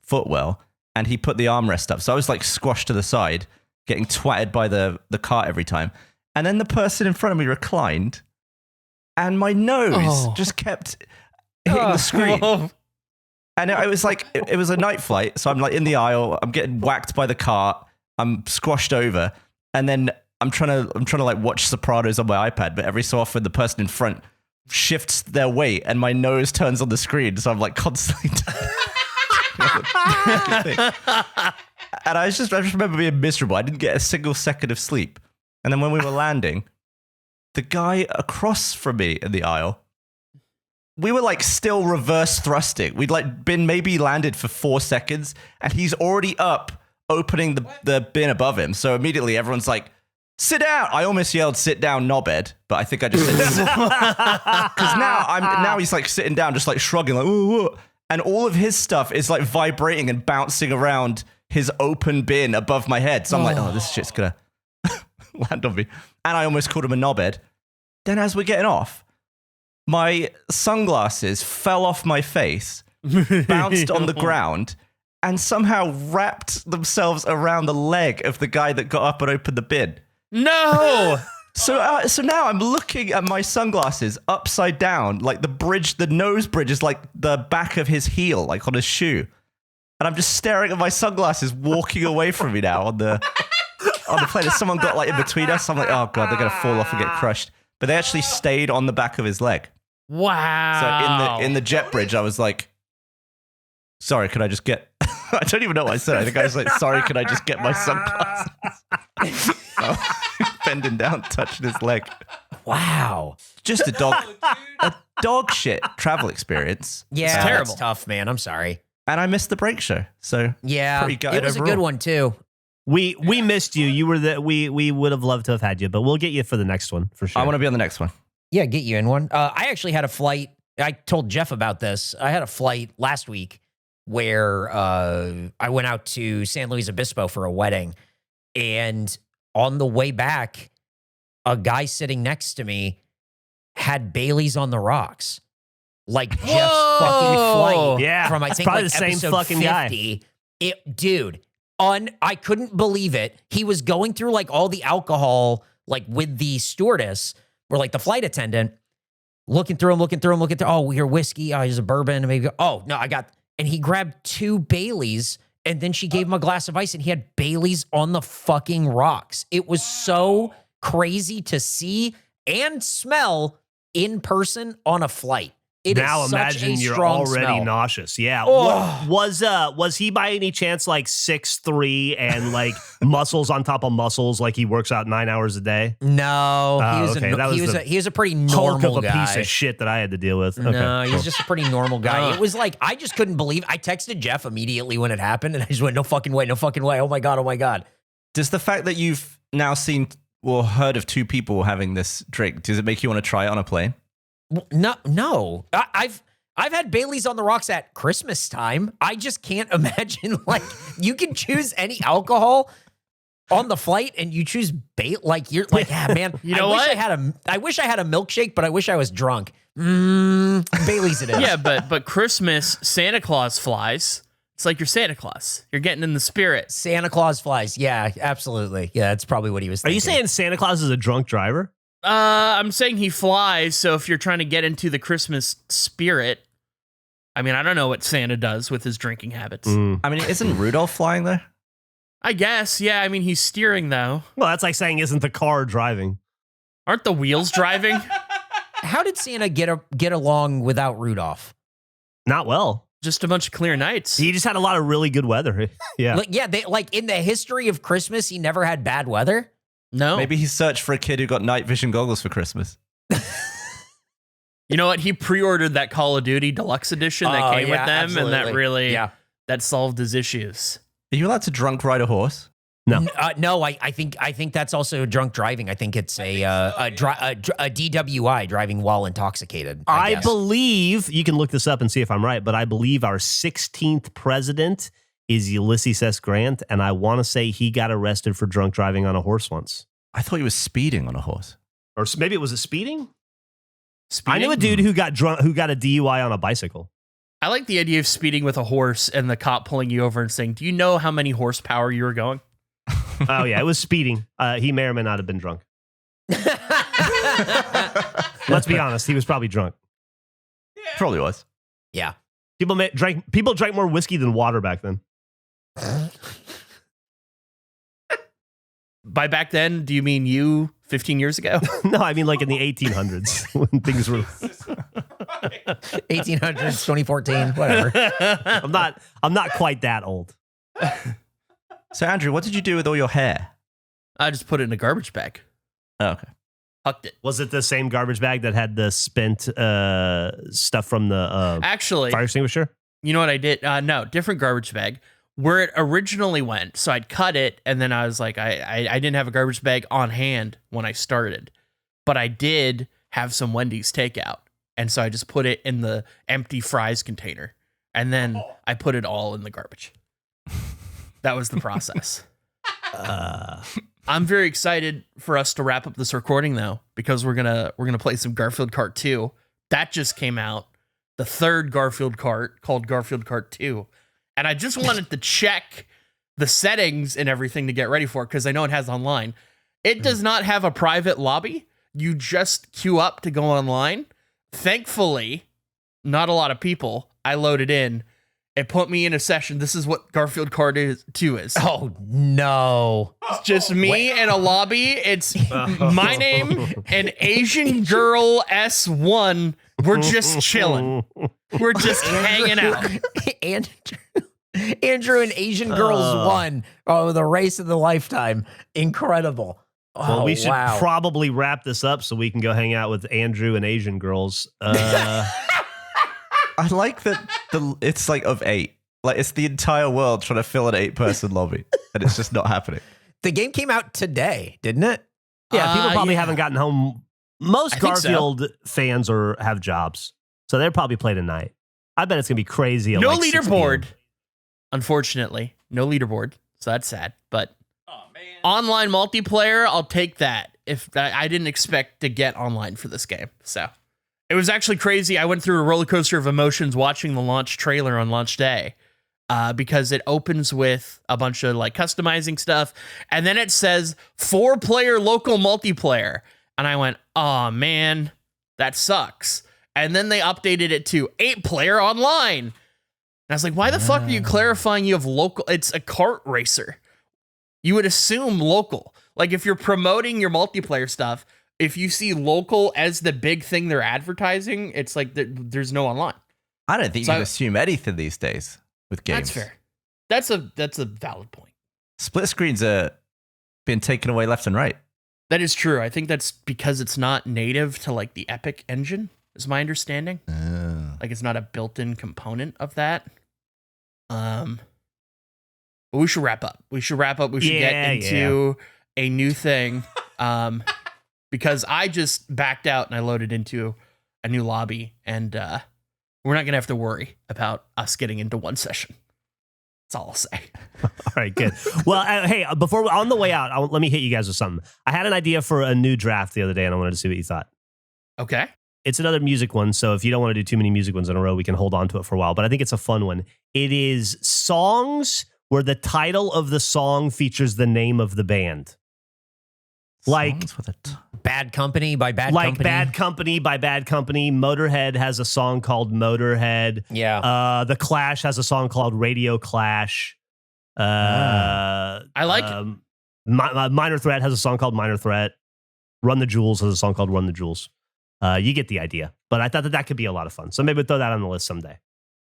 Speaker 2: footwell, and he put the armrest up. So I was like squashed to the side, getting twatted by the cart every time. And then the person in front of me reclined, and my nose just kept hitting the screen. And it was like, it was a night flight. So I'm like in the aisle, I'm getting whacked by the cart, I'm squashed over, and then I'm trying to like watch Sopranos on my iPad, but every so often the person in front shifts their weight and my nose turns on the screen. So I'm like constantly and I just remember being miserable. I didn't get a single second of sleep. And then when we were landing, the guy across from me in the aisle, we were like still reverse thrusting. We'd like been maybe landed for 4 seconds, and he's already up opening the bin above him. So immediately everyone's like, sit down. I almost yelled, sit down, knobhead, but I think I just said, because now he's like sitting down, just like shrugging, like, ooh. And all of his stuff is like vibrating and bouncing around his open bin above my head. So I'm like, this shit's gonna land on me. And I almost called him a knobhead. Then as we're getting off, my sunglasses fell off my face, bounced on the ground, and somehow wrapped themselves around the leg of the guy that got up and opened the bin.
Speaker 3: No!
Speaker 2: So now I'm looking at my sunglasses upside down, like the nose bridge is like the back of his heel, like on his shoe. And I'm just staring at my sunglasses walking away from me now on the plane. Someone got like in between us. I'm like, oh God, they're going to fall off and get crushed. But they actually stayed on the back of his leg.
Speaker 3: Wow.
Speaker 2: So in the jet bridge, I was like, sorry, could I just get... I don't even know what I said. I think I was like, sorry, could I just get my sunglasses? Bending down, touching his leg.
Speaker 4: Wow.
Speaker 2: Just a dog shit travel experience.
Speaker 4: Yeah,
Speaker 3: terrible.
Speaker 4: That's tough, man. I'm sorry.
Speaker 2: And I missed the break show. So
Speaker 4: Yeah,
Speaker 2: pretty gutted
Speaker 4: it was
Speaker 2: overall.
Speaker 4: a good one too.
Speaker 1: We missed you. You were we would have loved to have had you, but we'll get you for the next one for sure.
Speaker 2: I want to be on the next one.
Speaker 4: Yeah, get you in one. I actually had a flight. I told Jeff about this. I had a flight last week where I went out to San Luis Obispo for a wedding. And on the way back, a guy sitting next to me had Bailey's on the rocks. Like Jeff's fucking flight.
Speaker 1: Yeah,
Speaker 4: From I
Speaker 1: it's
Speaker 4: think
Speaker 1: probably
Speaker 4: like
Speaker 1: the same
Speaker 4: episode
Speaker 1: fucking guy.
Speaker 4: 50. Dude, I couldn't believe it. He was going through like all the alcohol, like with the stewardess or like the flight attendant, looking through him. Oh, here's whiskey. Oh, here's a bourbon. Maybe. Oh, no, and he grabbed 2 Baileys and then she gave him a glass of ice and he had Baileys on the fucking rocks. It was so crazy to see and smell in person on a flight. It
Speaker 1: now
Speaker 4: is such
Speaker 1: imagine
Speaker 4: a
Speaker 1: you're
Speaker 4: strong
Speaker 1: already
Speaker 4: smell.
Speaker 1: nauseous. Yeah.
Speaker 4: Oh.
Speaker 1: Was he by any chance like 6'3" and like muscles on top of muscles, like he works out 9 hours a day?
Speaker 4: No,
Speaker 1: Oh,
Speaker 4: he was
Speaker 1: okay. That was
Speaker 4: he was a pretty
Speaker 1: Hulk
Speaker 4: normal
Speaker 1: of a
Speaker 4: guy.
Speaker 1: piece of shit that I had to deal with. Okay,
Speaker 4: No, he
Speaker 1: cool.
Speaker 4: was just a pretty normal guy. It was like I just couldn't believe. I texted Jeff immediately when it happened, and I just went, "No fucking way! No fucking way! Oh my god! Oh my god!"
Speaker 2: Does the fact that you've now seen or heard of 2 people having this drink, does it make you want to try it on a plane?
Speaker 4: No. I've had Bailey's on the rocks at Christmas time. I just can't imagine like you can choose any alcohol on the flight and you choose like you're like, yeah, man.
Speaker 3: You know
Speaker 4: I wish
Speaker 3: what?
Speaker 4: I wish I had a milkshake, but I wish I was drunk. Bailey's it is.
Speaker 3: Yeah, but Christmas, Santa Claus flies. It's like you're Santa Claus. You're getting in the spirit.
Speaker 4: Santa Claus flies. Yeah, absolutely. Yeah, that's probably what he was
Speaker 1: Are
Speaker 4: thinking.
Speaker 1: you saying Santa Claus is a drunk driver?
Speaker 3: I'm saying he flies, so if you're trying to get into the Christmas spirit, I mean, I don't know what Santa does with his drinking habits.
Speaker 2: I mean, isn't Rudolph flying there?
Speaker 3: I guess, yeah. I mean, he's steering, though.
Speaker 1: Well, that's like saying isn't the car driving?
Speaker 3: Aren't the wheels driving?
Speaker 4: How did Santa get along without Rudolph?
Speaker 1: Not well.
Speaker 3: Just a bunch of clear nights.
Speaker 1: He just had a lot of really good weather. Yeah.
Speaker 4: They like in the history of Christmas, he never had bad weather.
Speaker 3: No.
Speaker 2: Maybe he searched for a kid who got night vision goggles for Christmas.
Speaker 3: You know what? He pre-ordered that Call of Duty Deluxe Edition that came with them, and that really that solved his issues.
Speaker 2: Are you allowed to drunk ride a horse?
Speaker 1: No.
Speaker 4: No, I think that's also drunk driving. I think it's a DWI, driving while intoxicated.
Speaker 1: I
Speaker 4: guess.
Speaker 1: believe, you can look this up and see if I'm right, but I believe our 16th president is Ulysses S. Grant, and I want to say he got arrested for drunk driving on a horse once.
Speaker 2: I thought he was speeding on a horse.
Speaker 1: Or maybe it was a speeding?
Speaker 3: Speeding?
Speaker 1: I knew a dude who got drunk, who got a DUI on a bicycle.
Speaker 3: I like the idea of speeding with a horse and the cop pulling you over and saying, "Do you know how many horsepower you were going?"
Speaker 1: Oh, yeah, it was speeding. He may or may not have been drunk. Let's be honest, he was probably drunk.
Speaker 2: Probably was.
Speaker 4: Yeah.
Speaker 1: People drank more whiskey than water back then.
Speaker 3: By back then, do you mean you 15 years ago?
Speaker 1: No, I mean like in the 1800s when things were.
Speaker 4: 1800s, 2014, whatever.
Speaker 1: I'm not quite that old.
Speaker 2: So, Andrew, what did you do with all your hair?
Speaker 3: I just put it in a garbage bag.
Speaker 2: Oh, okay.
Speaker 3: Hucked it.
Speaker 1: Was it the same garbage bag that had the spent stuff from the
Speaker 3: Actually,
Speaker 1: fire extinguisher?
Speaker 3: you know what I did? No, different garbage bag. Where it originally went, so I'd cut it, and then I was like, I didn't have a garbage bag on hand when I started, but I did have some Wendy's takeout, and so I just put it in the empty fries container, and then I put it all in the garbage. That was the process. I'm very excited for us to wrap up this recording, though, because we're gonna play some Garfield Kart 2. That just came out, the third Garfield Kart called Garfield Kart 2. And I just wanted to check the settings and everything to get ready for it because I know it has online. It does not have a private lobby. You just queue up to go online. Thankfully, not a lot of people. I loaded in. It put me in a session. This is what Garfield Kart 2 is.
Speaker 4: Oh, no.
Speaker 3: It's just me in a lobby. It's my name and Asian Girl S1 We're just chilling. We're just hanging out.
Speaker 4: Andrew and Asian Girls won. Oh, the race of the lifetime. Incredible.
Speaker 1: Well,
Speaker 4: Oh,
Speaker 1: we should
Speaker 4: wow.
Speaker 1: probably wrap this up so we can go hang out with Andrew and Asian Girls.
Speaker 2: I like that it's like of 8. Like it's the entire world trying to fill an 8-person lobby, and it's just not happening.
Speaker 4: The game came out today, didn't it?
Speaker 1: Yeah, people probably
Speaker 3: yeah.
Speaker 1: haven't gotten home. Most
Speaker 3: I think so.
Speaker 1: Garfield fans have jobs, so they'll probably play tonight. I bet it's gonna be crazy. At
Speaker 3: No
Speaker 1: like 6
Speaker 3: leaderboard.
Speaker 1: p.m.
Speaker 3: Unfortunately, no leaderboard. So that's sad. But online multiplayer, I'll take that. If I didn't expect to get online for this game, so it was actually crazy. I went through a roller coaster of emotions watching the launch trailer on launch day. Because it opens with a bunch of like customizing stuff, and then it says 4-player local multiplayer, and I went, "Oh man, that sucks." And then they updated it to 8-player online, and I was like, "Why the fuck are you clarifying you have local? It's a kart racer. You would assume local. Like if you're promoting your multiplayer stuff, if you see local as the big thing they're advertising, it's like there's no online."
Speaker 2: I don't think you can assume anything these days with games.
Speaker 3: That's fair. That's a valid point.
Speaker 2: Split screens are being taken away left and right.
Speaker 3: That is true. I think that's because it's not native to like the Epic engine, is my understanding. Like it's not a built-in component of that. But we should wrap up. We should get into a new thing. Because I just backed out and I loaded into a new lobby, and we're not gonna have to worry about us getting into one session. That's all I'll say.
Speaker 1: All right, good. Well, hey, before on the way out, let me hit you guys with something. I had an idea for a new draft the other day, and I wanted to see what you thought.
Speaker 3: Okay.
Speaker 1: It's another music one, so if you don't want to do too many music ones in a row, we can hold on to it for a while. But I think it's a fun one. It is songs where the title of the song features the name of the band. Like
Speaker 4: Bad Company by Bad
Speaker 1: like
Speaker 4: Company.
Speaker 1: Bad Company by Bad Company. Motorhead has a song called Motorhead.
Speaker 4: Yeah.
Speaker 1: The Clash has a song called Radio Clash.
Speaker 3: I like it.
Speaker 1: Minor Threat has a song called Minor Threat. Run the Jewels has a song called Run the Jewels. You get the idea. But I thought that could be a lot of fun. So maybe we'll throw that on the list someday.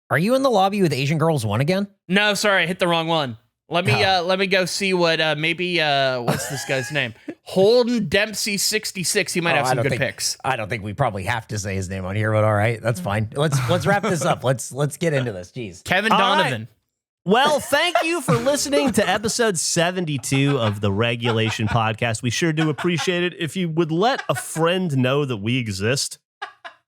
Speaker 4: Are you in the lobby with Asian Girls 1 again?
Speaker 3: No, sorry, I hit the wrong one. Let me go see what what's this guy's name? Holden Dempsey 66. He might have some good picks.
Speaker 4: I don't think we probably have to say his name on here, but all right, that's fine. Let's wrap this up. Let's get into this. Jeez.
Speaker 3: Kevin Donovan.
Speaker 1: Well, thank you for listening to episode 72 of the Regulation Podcast. We sure do appreciate it. If you would let a friend know that we exist,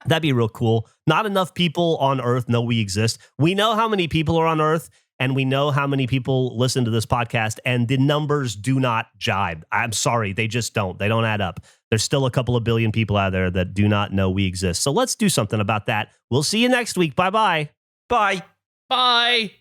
Speaker 1: that'd be real cool. Not enough people on Earth know we exist. We know how many people are on Earth, and we know how many people listen to this podcast, and the numbers do not jibe. I'm sorry, they just don't. They don't add up. There's still a couple of billion people out there that do not know we exist. So let's do something about that. We'll see you next week. Bye-bye.
Speaker 2: Bye.
Speaker 3: Bye.